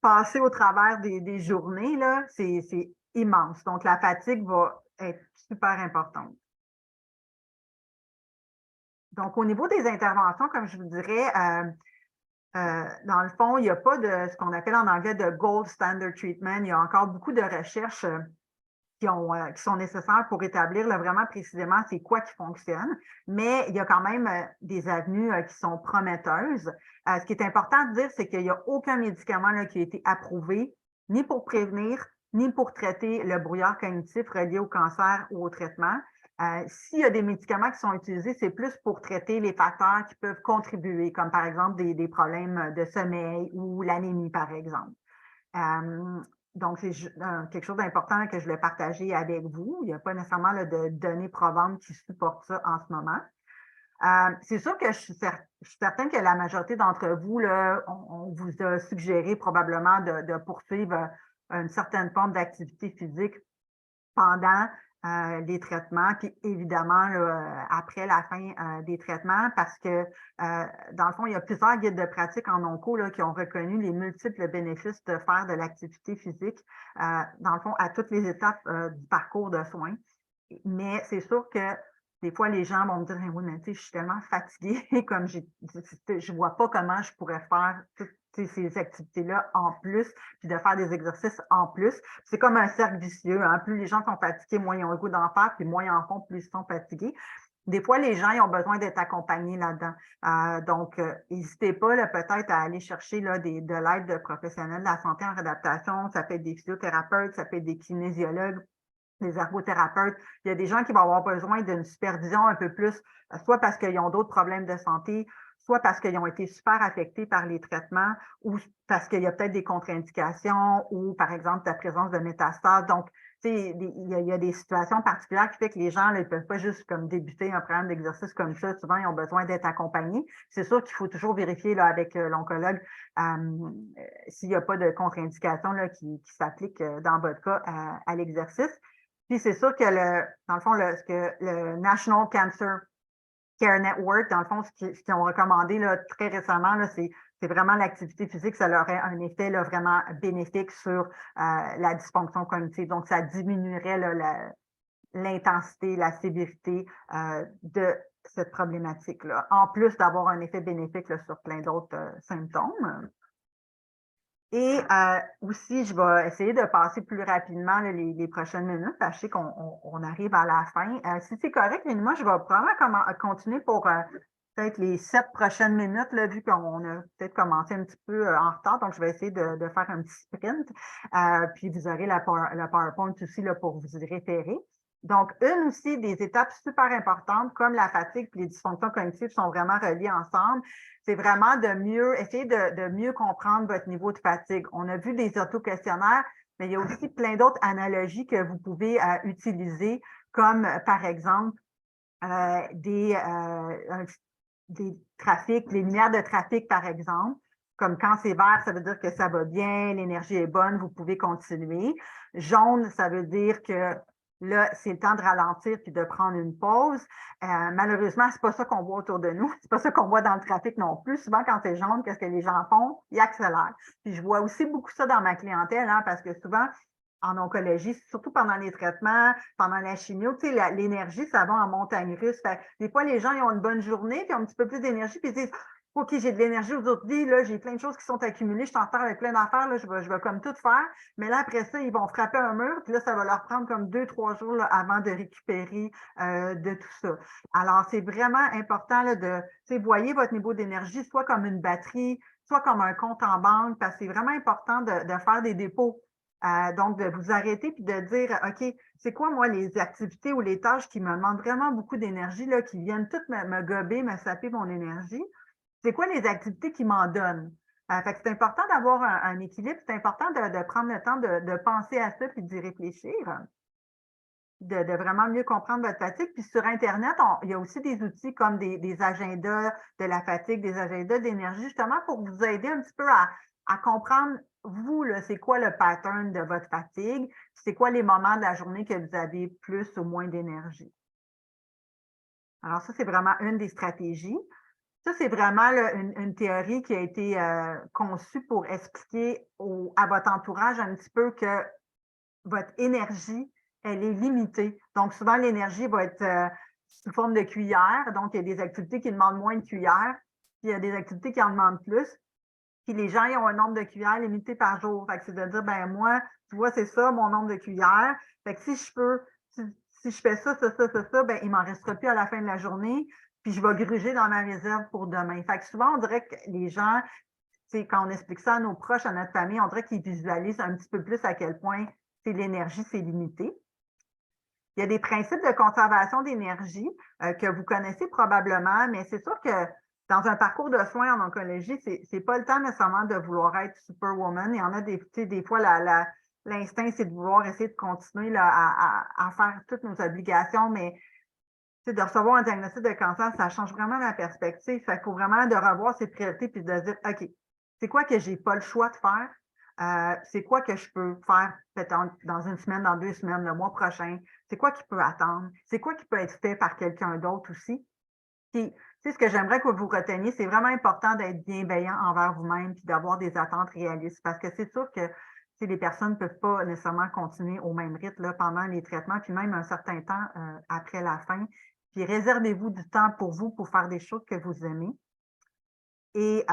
passer au travers des journées, là, c'est immense. Donc, la fatigue va être super importante. Donc, au niveau des interventions, comme je vous dirais, dans le fond, il n'y a pas de ce qu'on appelle en anglais de gold standard treatment. Il y a encore beaucoup de recherches qui sont nécessaires pour établir là, vraiment précisément c'est quoi qui fonctionne. Mais il y a quand même des avenues qui sont prometteuses. Ce qui est important de dire, c'est qu'il n'y a aucun médicament là, qui a été approuvé ni pour prévenir, ni pour traiter le brouillard cognitif relié au cancer ou au traitement. S'il y a des médicaments qui sont utilisés, c'est plus pour traiter les facteurs qui peuvent contribuer, comme par exemple des problèmes de sommeil ou l'anémie, par exemple. Donc, c'est quelque chose d'important que je vais partager avec vous. Il n'y a pas nécessairement là, de données probantes qui supportent ça en ce moment. C'est sûr que je suis certaine que la majorité d'entre vous, là, on vous a suggéré probablement de poursuivre une certaine forme d'activité physique pendant les traitements, puis évidemment là, après la fin des traitements, parce que dans le fond, il y a plusieurs guides de pratique en onco là, qui ont reconnu les multiples bénéfices de faire de l'activité physique, dans le fond, à toutes les étapes du parcours de soins. Mais c'est sûr que des fois, les gens vont me dire, oui, mais tu sais, je suis tellement fatiguée, comme je ne vois pas comment je pourrais faire toutes ces activités-là en plus, puis de faire des exercices en plus. C'est comme un cercle vicieux. Hein? Plus les gens sont fatigués, moins ils ont le goût d'en faire, puis moins ils en font, plus ils sont fatigués. Des fois, les gens ils ont besoin d'être accompagnés là-dedans. Donc, n'hésitez pas peut-être à aller chercher là, de l'aide de professionnels de la santé en réadaptation. Ça peut être des physiothérapeutes, ça peut être des kinésiologues, des ergothérapeutes. Il y a des gens qui vont avoir besoin d'une supervision un peu plus, soit parce qu'ils ont d'autres problèmes de santé, soit parce qu'ils ont été super affectés par les traitements ou parce qu'il y a peut-être des contre-indications ou, par exemple, la présence de métastases. Donc, il y a des situations particulières qui font que les gens ne peuvent pas juste comme débuter un programme d'exercice comme ça. Souvent, ils ont besoin d'être accompagnés. C'est sûr qu'il faut toujours vérifier là, avec l'oncologue s'il n'y a pas de contre-indication qui s'applique dans votre cas à l'exercice. Puis c'est sûr que dans le fond, ce que le National Cancer Care Network, dans le fond, ce qu'ils ont recommandé là, très récemment, c'est vraiment l'activité physique, ça aurait un effet là, vraiment bénéfique sur la dysfonction cognitive. Donc, ça diminuerait l'intensité, la sévérité de cette problématique-là, en plus d'avoir un effet bénéfique là, sur plein d'autres symptômes. Et aussi, je vais essayer de passer plus rapidement là, les prochaines minutes, parce que je sais qu'on arrive à la fin. Si c'est correct, moi, je vais probablement continuer pour peut-être les 7 prochaines minutes, là, vu qu'on a peut-être commencé un petit peu en retard. Donc, je vais essayer de faire un petit sprint. Puis, vous aurez la PowerPoint aussi là, pour vous y référer. Donc, une aussi des étapes super importantes, comme la fatigue et les dysfonctions cognitives sont vraiment reliées ensemble, c'est vraiment de essayer de mieux comprendre votre niveau de fatigue. On a vu des auto-questionnaires, mais il y a aussi plein d'autres analogies que vous pouvez utiliser, comme par exemple des trafics, les lumières de trafic, par exemple. Comme quand c'est vert, ça veut dire que ça va bien, l'énergie est bonne, vous pouvez continuer. Jaune, ça veut dire que là, c'est le temps de ralentir puis de prendre une pause. Malheureusement, c'est pas ça qu'on voit autour de nous. C'est pas ça qu'on voit dans le trafic non plus. Souvent, quand c'est jaune, qu'est-ce que les gens font? Ils accélèrent. Puis je vois aussi beaucoup ça dans ma clientèle, hein, parce que souvent, en oncologie, surtout pendant les traitements, pendant la chimio, tu sais, l'énergie, ça va en montagne russe. Fait, des fois, les gens, ils ont une bonne journée, puis ont un petit peu plus d'énergie, puis ils disent, OK, j'ai de l'énergie aujourd'hui, là, j'ai plein de choses qui sont accumulées, je suis en retard avec plein d'affaires, là, je vais comme tout faire. Mais là, après ça, ils vont frapper un mur, puis là, ça va leur prendre comme 2, 3 jours là, avant de récupérer de tout ça. Alors, c'est vraiment important là, de, tu sais, voyez votre niveau d'énergie soit comme une batterie, soit comme un compte en banque, parce que c'est vraiment important de faire des dépôts. Donc, de vous arrêter puis de dire, OK, c'est quoi, moi, les activités ou les tâches qui me demandent vraiment beaucoup d'énergie, là, qui viennent toutes me gober, me saper mon énergie? C'est quoi les activités qui m'en donnent? Fait que c'est important d'avoir un équilibre, c'est important de prendre le temps de penser à ça puis d'y réfléchir, de vraiment mieux comprendre votre fatigue. Puis sur Internet, il y a aussi des outils comme des agendas de la fatigue, des agendas d'énergie, justement pour vous aider un petit peu à comprendre, vous, c'est quoi le pattern de votre fatigue, c'est quoi les moments de la journée que vous avez plus ou moins d'énergie. Alors ça, c'est vraiment une des stratégies. Ça, c'est vraiment là, une théorie qui a été conçue pour expliquer à votre entourage un petit peu que votre énergie, elle est limitée. Donc, souvent, l'énergie va être sous forme de cuillère. Donc, il y a des activités qui demandent moins de cuillères, puis il y a des activités qui en demandent plus. Puis les gens, ils ont un nombre de cuillères limité par jour. Fait que c'est de dire, ben moi, tu vois, c'est ça, mon nombre de cuillères. Fait que si je peux, si je fais ça, ben il m'en restera plus à la fin de la journée. Puis je vais gruger dans ma réserve pour demain. Fait que souvent, on dirait que les gens, quand on explique ça à nos proches, à notre famille, on dirait qu'ils visualisent un petit peu plus à quel point l'énergie, c'est limité. Il y a des principes de conservation d'énergie que vous connaissez probablement, mais c'est sûr que dans un parcours de soins en oncologie, c'est pas le temps nécessairement de vouloir être superwoman. Il y en a des fois, l'instinct, c'est de vouloir essayer de continuer là, à faire toutes nos obligations, mais de recevoir un diagnostic de cancer, ça change vraiment la perspective. Il faut vraiment de revoir ses priorités puis de dire, OK, c'est quoi que j'ai pas le choix de faire? C'est quoi que je peux faire peut-être dans une semaine, dans 2 semaines, le mois prochain? C'est quoi qui peut attendre? C'est quoi qui peut être fait par quelqu'un d'autre aussi? Puis, ce que j'aimerais que vous reteniez, c'est vraiment important d'être bienveillant envers vous-même puis d'avoir des attentes réalistes parce que c'est sûr que les personnes ne peuvent pas nécessairement continuer au même rythme là, pendant les traitements, puis même un certain temps après la fin. Puis réservez-vous du temps pour vous pour faire des choses que vous aimez. Et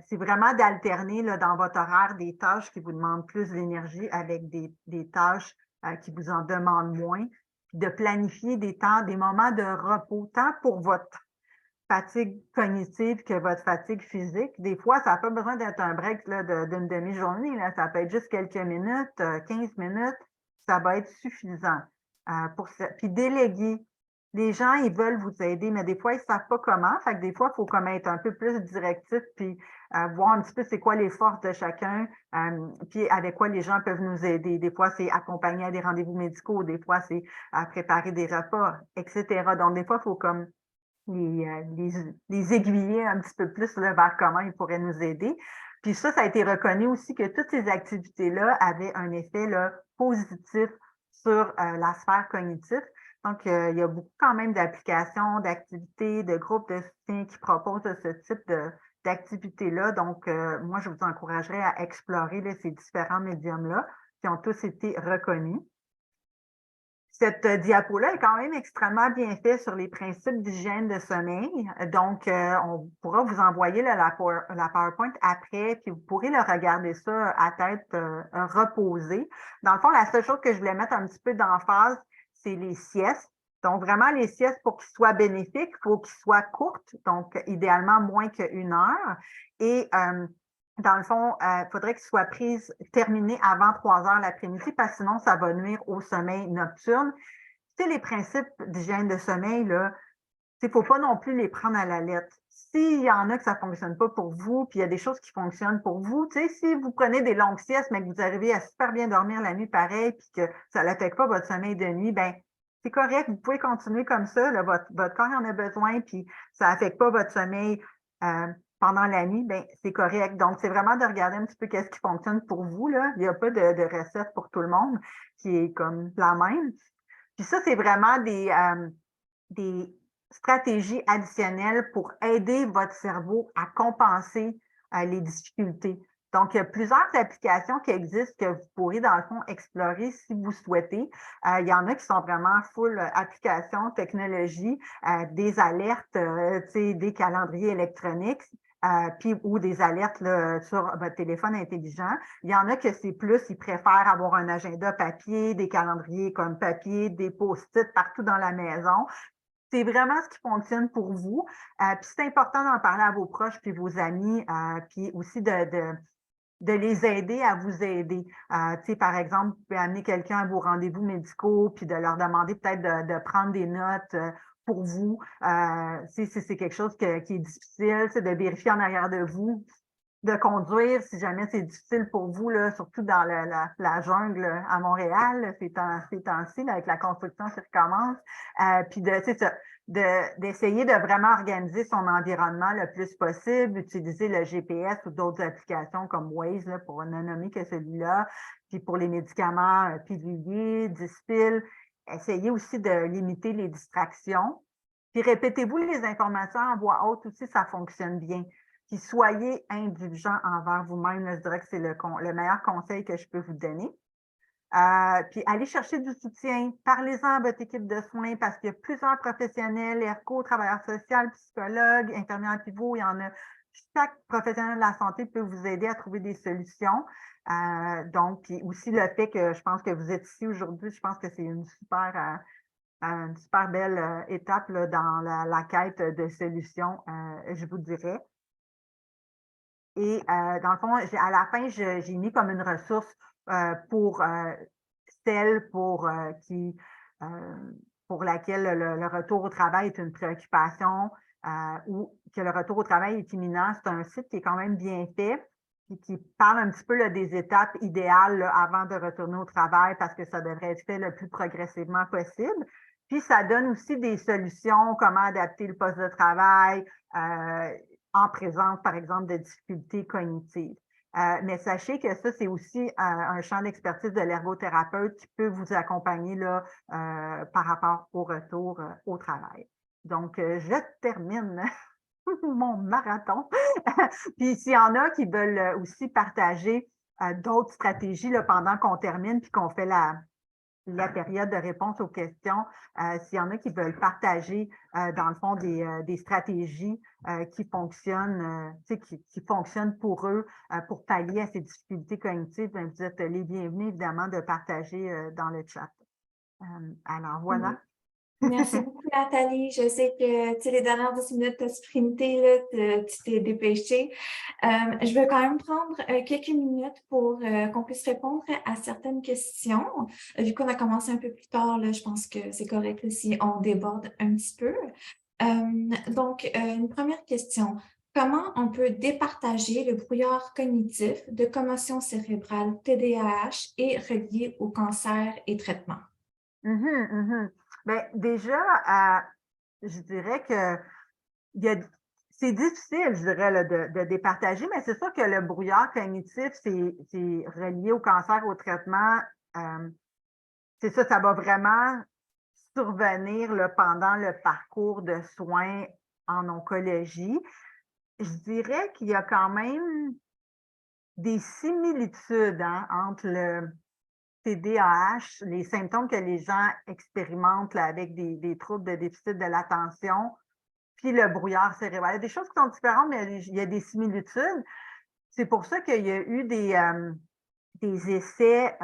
c'est vraiment d'alterner dans votre horaire des tâches qui vous demandent plus d'énergie avec des tâches qui vous en demandent moins, puis de planifier des temps, des moments de repos, tant pour votre fatigue cognitive que votre fatigue physique. Des fois, ça n'a pas besoin d'être un break d'une demi-journée. Là. Ça peut être juste quelques minutes, 15 minutes, ça va être suffisant. Pour ça. Puis déléguer. Les gens, ils veulent vous aider, mais des fois, ils ne savent pas comment. Fait que des fois, il faut comme être un peu plus directif, puis voir un petit peu c'est quoi les forces de chacun, puis avec quoi les gens peuvent nous aider. Des fois, c'est accompagner à des rendez-vous médicaux, des fois, c'est préparer des repas, etc. Donc, des fois, il faut comme les aiguiller un petit peu plus là, vers comment ils pourraient nous aider. Puis ça a été reconnu aussi que toutes ces activités-là avaient un effet là, positif sur la sphère cognitive. Donc, il y a beaucoup quand même d'applications, d'activités, de groupes de soutien qui proposent ce type d'activités-là. Donc, moi, je vous encouragerais à explorer là, ces différents médiums-là qui ont tous été reconnus. Cette diapo-là est quand même extrêmement bien faite sur les principes d'hygiène de sommeil. Donc, on pourra vous envoyer la PowerPoint après, puis vous pourrez le regarder ça à tête reposée. Dans le fond, la seule chose que je voulais mettre un petit peu d'emphase, c'est les siestes. Donc, vraiment, les siestes, pour qu'ils soient bénéfiques, il faut qu'ils soient courtes, donc idéalement moins qu'1 heure. Et dans le fond, il faudrait qu'ils soient terminées avant 3 heures l'après-midi parce que sinon, ça va nuire au sommeil nocturne. Tu sais, les principes d'hygiène de sommeil, là, il ne faut pas non plus les prendre à la lettre. S'il y en a que ça ne fonctionne pas pour vous, puis il y a des choses qui fonctionnent pour vous, tu sais, si vous prenez des longues siestes, mais que vous arrivez à super bien dormir la nuit pareil, puis que ça n'affecte pas votre sommeil de nuit, ben c'est correct, vous pouvez continuer comme ça, là, votre corps en a besoin, puis ça n'affecte pas votre sommeil pendant la nuit, ben, c'est correct. Donc, c'est vraiment de regarder un petit peu qu'est-ce qui fonctionne pour vous, là. Il n'y a pas de recette pour tout le monde qui est comme la même. Puis ça, c'est vraiment des stratégies additionnelles pour aider votre cerveau à compenser les difficultés. Donc, il y a plusieurs applications qui existent que vous pourrez, dans le fond, explorer si vous souhaitez. Il y en a qui sont vraiment full applications, technologie, des alertes, des calendriers électroniques. Puis, ou des alertes là, sur votre téléphone intelligent. Il y en a que c'est plus, ils préfèrent avoir un agenda papier, des calendriers comme papier, des post-it partout dans la maison. C'est vraiment ce qui fonctionne pour vous. Puis c'est important d'en parler à vos proches puis vos amis, puis aussi de les aider à vous aider. Par exemple, vous pouvez amener quelqu'un à vos rendez-vous médicaux, puis de leur demander peut-être de prendre des notes pour vous. Si c'est quelque chose qui est difficile, c'est de vérifier en arrière de vous, de conduire si jamais c'est difficile pour vous, là, surtout dans la jungle à Montréal, ces temps-ci, avec la construction qui recommence. Puis d'essayer de vraiment organiser son environnement le plus possible, utiliser le GPS ou d'autres applications comme Waze, là, pour ne nommer que celui-là. Puis pour les médicaments piluliers, Dispil, essayez aussi de limiter les distractions. Puis répétez-vous les informations en voix haute aussi, ça fonctionne bien. Puis soyez indulgent envers vous-même. Je dirais que c'est le meilleur conseil que je peux vous donner. Puis allez chercher du soutien. Parlez-en à votre équipe de soins parce qu'il y a plusieurs professionnels, ERCO, travailleurs sociaux, psychologues, infirmières pivot, il y en a. Chaque professionnel de la santé peut vous aider à trouver des solutions. Donc, puis aussi le fait que je pense que vous êtes ici aujourd'hui, je pense que c'est une super belle étape là, dans la quête de solutions, je vous dirais. Et dans le fond, à la fin, j'ai mis comme une ressource pour celle pour laquelle le retour au travail est une préoccupation ou que le retour au travail est imminent. C'est un site qui est quand même bien fait et qui parle un petit peu là, des étapes idéales là, avant de retourner au travail parce que ça devrait être fait le plus progressivement possible. Puis, ça donne aussi des solutions, comment adapter le poste de travail, en présence, par exemple, de difficultés cognitives. Mais sachez que ça, c'est aussi un champ d'expertise de l'ergothérapeute qui peut vous accompagner là, par rapport au retour au travail. Donc, je termine mon marathon. Puis s'il y en a qui veulent aussi partager d'autres stratégies là, pendant qu'on termine puis qu'on fait la période de réponse aux questions, s'il y en a qui veulent partager, dans le fond, des stratégies qui fonctionnent, qui fonctionnent pour eux, pour pallier à ces difficultés cognitives, bien, vous êtes les bienvenus, évidemment, de partager dans le chat. Alors, voilà. Merci beaucoup, Nathalie. Je sais que les dernières 10 minutes, tu as sprinté, là, tu t'es dépêchée. Je vais quand même prendre quelques minutes pour qu'on puisse répondre à certaines questions. Vu qu'on a commencé un peu plus tard, là, je pense que c'est correct là, si on déborde un petit peu. Donc, une première question. Comment on peut départager le brouillard cognitif de commotion cérébrale TDAH et relié au cancer et traitement? Bien, déjà, je dirais que c'est difficile, je dirais, là, de départager, mais c'est sûr que le brouillard cognitif, c'est relié au cancer, au traitement. C'est ça, ça va vraiment survenir là, pendant le parcours de soins en oncologie. Je dirais qu'il y a quand même des similitudes entre le TDAH, les symptômes que les gens expérimentent là, avec des troubles de déficit de l'attention, puis le brouillard cérébral. Il y a des choses qui sont différentes, mais il y a des similitudes. C'est pour ça qu'il y a eu des essais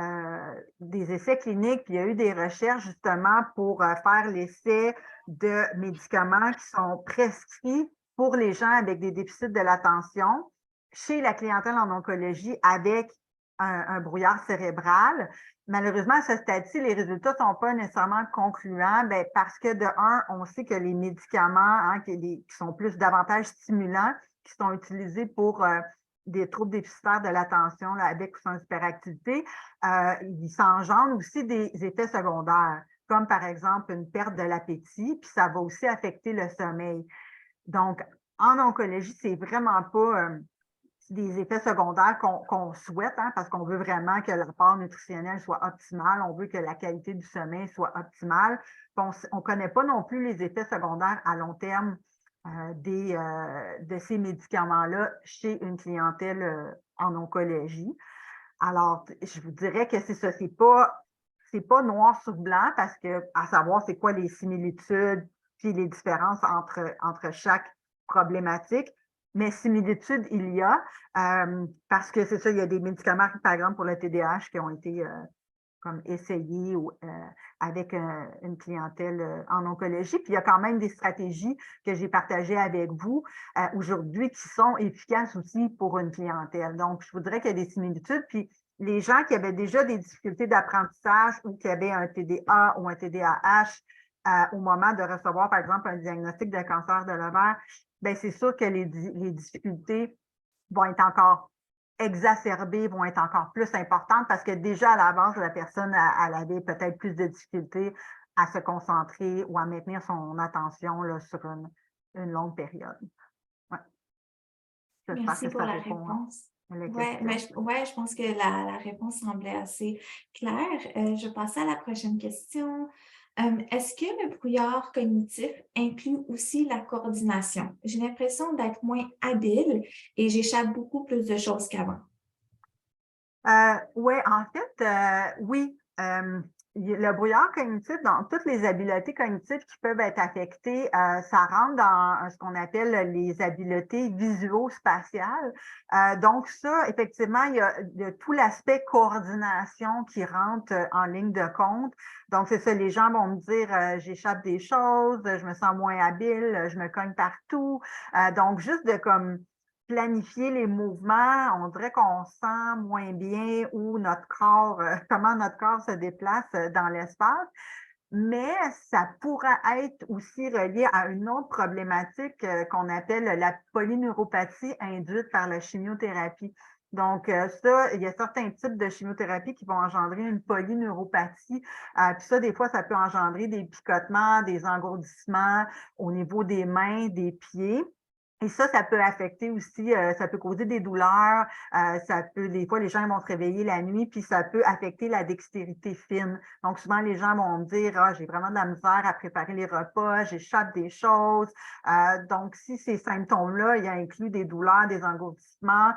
cliniques, puis il y a eu des recherches justement pour faire l'essai de médicaments qui sont prescrits pour les gens avec des déficits de l'attention chez la clientèle en oncologie avec un brouillard cérébral. Malheureusement, à ce stade-ci, les résultats ne sont pas nécessairement concluants parce que, de un, on sait que les médicaments qui sont davantage stimulants, qui sont utilisés pour des troubles déficitaires de l'attention avec ou sans hyperactivité, ils s'engendrent aussi des effets secondaires, comme par exemple une perte de l'appétit, puis ça va aussi affecter le sommeil. Donc, en oncologie, c'est vraiment pas des effets secondaires qu'on souhaite, hein, parce qu'on veut vraiment que l'apport nutritionnel soit optimal, on veut que la qualité du sommeil soit optimale. On ne connaît pas non plus les effets secondaires à long terme de ces médicaments-là chez une clientèle en oncologie. Alors, je vous dirais que c'est ça, c'est pas noir sur blanc parce que, à savoir c'est quoi les similitudes puis les différences entre chaque problématique, mais similitudes, il y a, parce que c'est ça, il y a des médicaments, par exemple, pour le TDAH qui ont été comme essayés avec une clientèle en oncologie. Puis il y a quand même des stratégies que j'ai partagées avec vous aujourd'hui qui sont efficaces aussi pour une clientèle. Donc, je vous dirais qu'il y a des similitudes. Puis les gens qui avaient déjà des difficultés d'apprentissage ou qui avaient un TDA ou un TDAH au moment de recevoir, par exemple, un diagnostic de cancer de l'ovaire, bien, c'est sûr que les difficultés vont être encore exacerbées, vont être encore plus importantes parce que déjà à la base, la personne elle avait peut-être plus de difficultés à se concentrer ou à maintenir son attention là, sur une longue période. Ouais. J'espère Merci que pour ça la répond réponse. à la Ouais, question. je pense que la réponse semblait assez claire. Je vais passer à la prochaine question. Est-ce que le brouillard cognitif inclut aussi la coordination? J'ai l'impression d'être moins habile et j'échappe beaucoup plus de choses qu'avant. Oui, en fait, oui. Le brouillard cognitif, dans toutes les habiletés cognitives qui peuvent être affectées, ça rentre dans ce qu'on appelle les habiletés visuo-spatiales. Donc ça, effectivement, il y a tout l'aspect coordination qui rentre en ligne de compte. Donc c'est ça, les gens vont me dire, j'échappe des choses, je me sens moins habile, je me cogne partout. Donc juste de comme planifier les mouvements, on dirait qu'on sent moins bien où notre corps, comment notre corps se déplace dans l'espace. Mais ça pourrait être aussi relié à une autre problématique qu'on appelle la polyneuropathie induite par la chimiothérapie. Donc, ça, il y a certains types de chimiothérapie qui vont engendrer une polyneuropathie. Puis ça, des fois, ça peut engendrer des picotements, des engourdissements au niveau des mains, des pieds. Et ça peut affecter aussi, ça peut causer des douleurs, ça peut, des fois, les gens vont se réveiller la nuit, puis ça peut affecter la dextérité fine. Donc, souvent, les gens vont me dire, ah, j'ai vraiment de la misère à préparer les repas, j'échappe des choses. Donc, si ces symptômes-là, il y a inclus des douleurs, des engourdissements,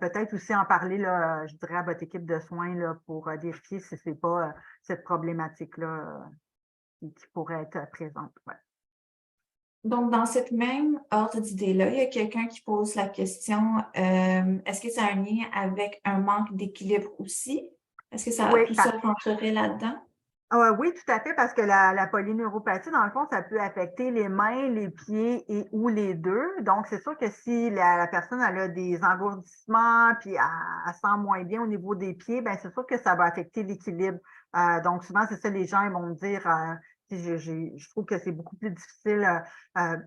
peut-être aussi en parler, là, je dirais, à votre équipe de soins là, pour vérifier si c'est pas cette problématique-là qui pourrait être présente. Ouais. Donc, dans cette même ordre d'idée-là, il y a quelqu'un qui pose la question, est-ce que ça a un lien avec un manque d'équilibre aussi? Est-ce que Oui, tout ça rentrerait là-dedans? Oui, tout à fait, parce que la polyneuropathie, dans le fond, ça peut affecter les mains, les pieds et ou les deux. Donc, c'est sûr que si la personne elle a des engourdissements, puis elle sent moins bien au niveau des pieds, ben c'est sûr que ça va affecter l'équilibre. Donc, souvent, c'est ça, les gens ils vont me dire, je trouve que c'est beaucoup plus difficile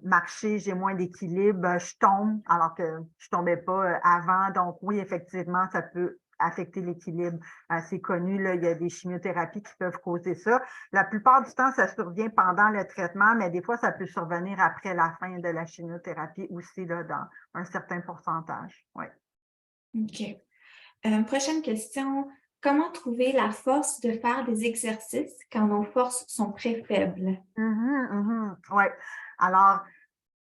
marcher, j'ai moins d'équilibre, je tombe, alors que je tombais pas avant. Donc, oui, effectivement, ça peut affecter l'équilibre. C'est connu, là, il y a des chimiothérapies qui peuvent causer ça. La plupart du temps, ça survient pendant le traitement, mais des fois, ça peut survenir après la fin de la chimiothérapie aussi, là, dans un certain pourcentage. Oui. OK. Prochaine question. Comment trouver la force de faire des exercices quand nos forces sont très faibles? Oui. Alors,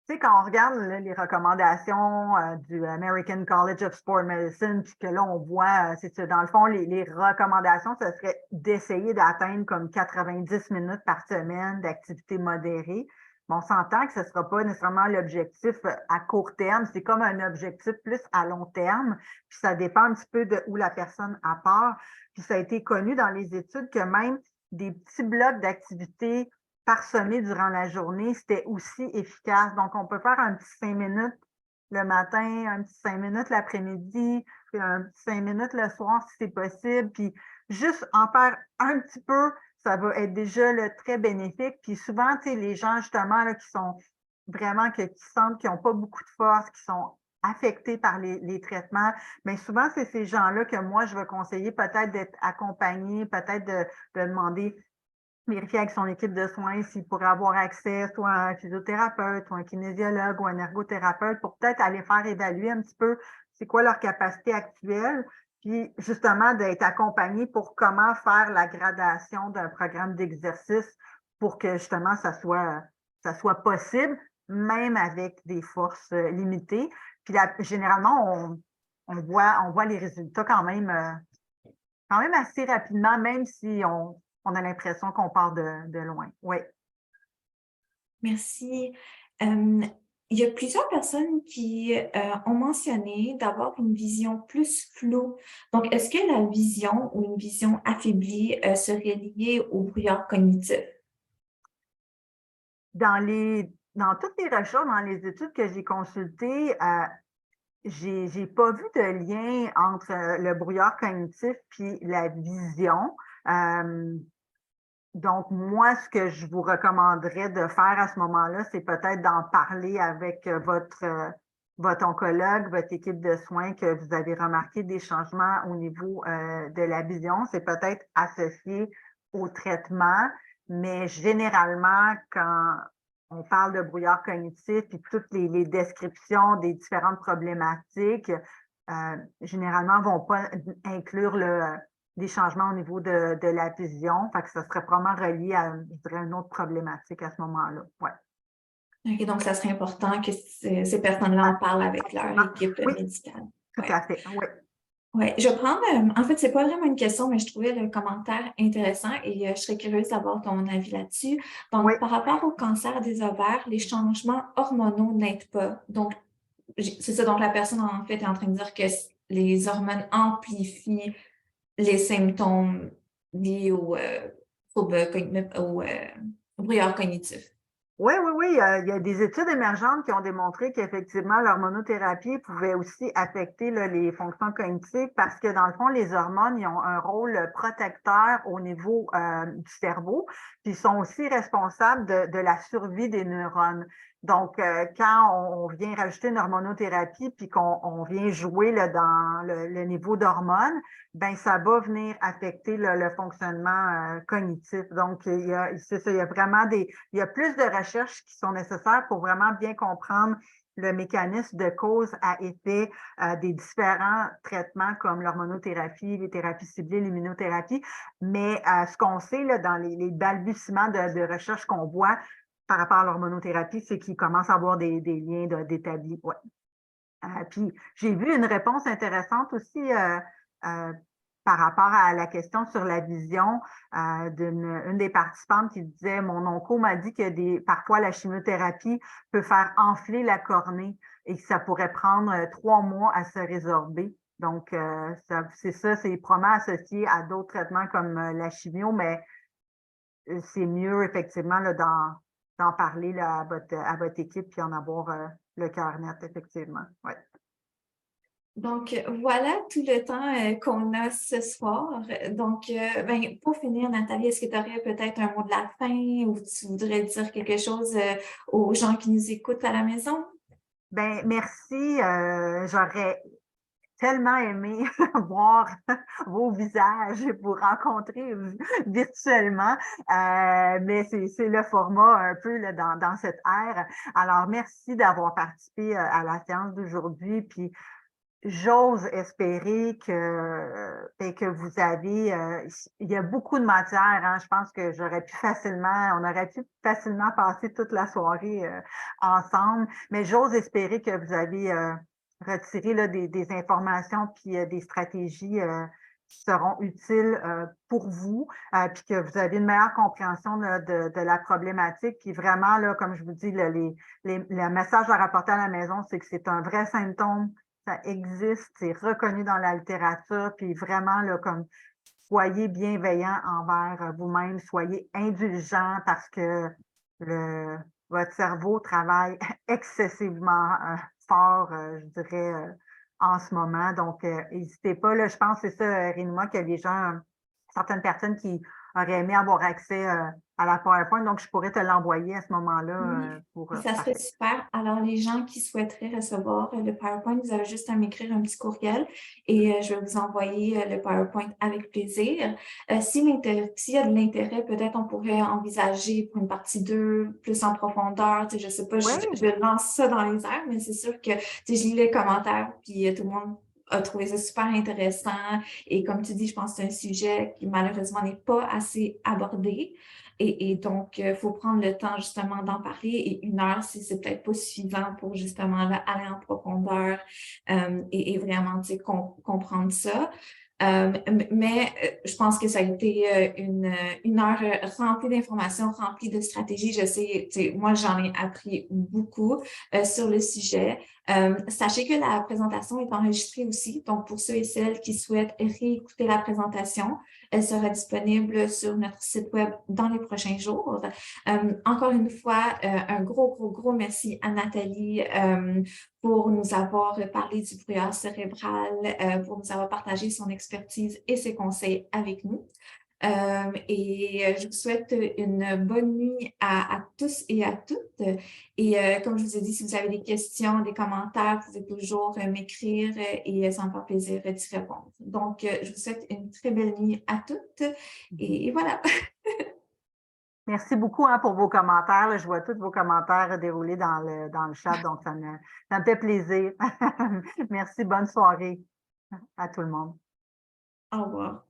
tu sais, quand on regarde là, les recommandations du American College of Sport Medicine, puis que là, on voit, c'est ça, dans le fond, les recommandations, ce serait d'essayer d'atteindre comme 90 minutes par semaine d'activité modérée. Mais on s'entend que ce ne sera pas nécessairement l'objectif à court terme, c'est comme un objectif plus à long terme, puis ça dépend un petit peu de où la personne a part. Puis ça a été connu dans les études que même des petits blocs d'activité parsemé durant la journée, c'était aussi efficace. Donc, on peut faire un petit 5 minutes le matin, un petit 5 minutes l'après-midi, puis un petit 5 minutes le soir si c'est possible. Puis juste en faire un petit peu, ça va être déjà là, très bénéfique. Puis souvent, tu sais, les gens justement là, qui sont vraiment, qui sentent qu'ils n'ont pas beaucoup de force, qui sont affectés par les traitements, mais souvent, c'est ces gens-là que moi, je vais conseiller peut-être d'être accompagnés, peut-être de demander vérifier avec son équipe de soins s'il pourrait avoir accès soit à un physiothérapeute ou un kinésiologue ou un ergothérapeute pour peut-être aller faire évaluer un petit peu c'est quoi leur capacité actuelle, puis justement d'être accompagné pour comment faire la gradation d'un programme d'exercice pour que justement ça soit possible, même avec des forces limitées. Puis généralement, on voit les résultats quand même assez rapidement, même si on a l'impression qu'on part de loin. Oui. Merci. Il y a plusieurs personnes qui ont mentionné d'avoir une vision plus floue. Donc, est-ce que la vision ou une vision affaiblie serait liée au brouillard cognitif? Dans toutes les recherches, dans les études que j'ai consultées, j'ai pas vu de lien entre le brouillard cognitif puis la vision. Donc, moi, ce que je vous recommanderais de faire à ce moment-là, c'est peut-être d'en parler avec votre oncologue, votre équipe de soins, que vous avez remarqué des changements au niveau de la vision. C'est peut-être associé au traitement, mais généralement, quand on parle de brouillard cognitif et toutes les descriptions des différentes problématiques, généralement, ne vont pas inclure des changements au niveau de la vision. Fait que ça serait probablement relié à, je dirais, une autre problématique à ce moment-là. Ouais. OK, donc ça serait important que ces personnes-là en parlent avec leur équipe Oui, médicale. tout à fait. Oui. Ouais, je vais prendre, en fait, c'est pas vraiment une question, mais je trouvais le commentaire intéressant et je serais curieuse d'avoir ton avis là-dessus. Oui. Donc, par rapport au cancer des ovaires, les changements hormonaux n'aident pas. Donc, c'est ça, donc la personne, en fait, est en train de dire que les hormones amplifient les symptômes liés au brouillard cognitif. Oui, oui, oui. Il y a des études émergentes qui ont démontré qu'effectivement, l'hormonothérapie pouvait aussi affecter là, les fonctions cognitives parce que, dans le fond, les hormones, ils ont un rôle protecteur au niveau du cerveau, puis ils sont aussi responsables de la survie des neurones. Donc, quand on vient rajouter une hormonothérapie puis qu'on vient jouer là, dans le niveau d'hormones, ben ça va venir affecter le fonctionnement cognitif. Donc, c'est ça, il y a plus de recherches qui sont nécessaires pour vraiment bien comprendre le mécanisme de cause à effet des différents traitements comme l'hormonothérapie, les thérapies ciblées, l'immunothérapie. Mais ce qu'on sait là, dans les balbutiements de recherche qu'on voit par rapport à l'hormonothérapie, c'est qu'il commence à avoir des liens d'établis. Ouais. Puis j'ai vu une réponse intéressante aussi par rapport à la question sur la vision d'une des participantes qui disait mon onco m'a dit que parfois la chimiothérapie peut faire enfler la cornée et que ça pourrait prendre 3 mois à se résorber. Donc, c'est probablement associé à d'autres traitements comme la chimio, mais c'est mieux effectivement là, d'en parler là, à votre équipe puis en avoir le cœur net, effectivement. Ouais. Donc, voilà tout le temps qu'on a ce soir. Donc, pour finir, Nathalie, est-ce que tu aurais peut-être un mot de la fin ou tu voudrais dire quelque chose aux gens qui nous écoutent à la maison? Ben, merci. J'aurais tellement aimé voir vos visages et vous rencontrer virtuellement, mais c'est le format un peu là, dans cette ère. Alors, merci d'avoir participé à la séance d'aujourd'hui. Puis, j'ose espérer que vous avez, il y a beaucoup de matière, hein. Je pense que on aurait pu facilement passer toute la soirée ensemble, mais j'ose espérer que vous avez retiré là, des informations puis des stratégies qui seront utiles pour vous, puis que vous avez une meilleure compréhension là, de la problématique. Puis vraiment, là, comme je vous dis, là, le message à rapporter à la maison, c'est que c'est un vrai symptôme. Ça existe, c'est reconnu dans la littérature, puis vraiment, là, comme soyez bienveillant envers vous-même, soyez indulgent parce que votre cerveau travaille excessivement fort, je dirais, en ce moment. Donc, n'hésitez pas, là, je pense que c'est ça, Rinuma, qu'il y a des gens, certaines personnes qui aurait aimé avoir accès à la PowerPoint, donc je pourrais te l'envoyer à ce moment-là Oui, pour ça serait parfait. super. Alors, les gens qui souhaiteraient recevoir le PowerPoint, vous avez juste à m'écrire un petit courriel et je vais vous envoyer le PowerPoint avec plaisir. S'il y a de l'intérêt, peut-être on pourrait envisager pour une partie 2 plus en profondeur. Tu sais, je sais pas, Oui, je lance ça dans les airs, mais c'est sûr que tu sais, je lis les commentaires, puis tout le monde a trouvé ça super intéressant. Et comme tu dis, je pense que c'est un sujet qui malheureusement n'est pas assez abordé. Et donc, il faut prendre le temps justement d'en parler. Et 1 heure, c'est peut-être pas suffisant pour justement là, aller en profondeur et vraiment tu sais, comprendre ça. Mais je pense que ça a été 1 heure remplie d'informations, remplie de stratégies. Je sais, tu sais, moi, j'en ai appris beaucoup sur le sujet. Sachez que la présentation est enregistrée aussi. Donc, pour ceux et celles qui souhaitent réécouter la présentation, elle sera disponible sur notre site web dans les prochains jours. Encore une fois, un gros merci à Nathalie pour nous avoir parlé du brouillard cérébral, pour nous avoir partagé son expertise et ses conseils avec nous. Et je vous souhaite une bonne nuit à tous et à toutes. Et comme je vous ai dit, si vous avez des questions, des commentaires, vous pouvez toujours m'écrire et ça me fera plaisir d'y répondre. Donc, je vous souhaite une très belle nuit à toutes. Et voilà. merci beaucoup hein, pour vos commentaires. Là. Je vois tous vos commentaires dérouler dans le chat, donc ça me fait plaisir. Merci, bonne soirée à tout le monde. Au revoir.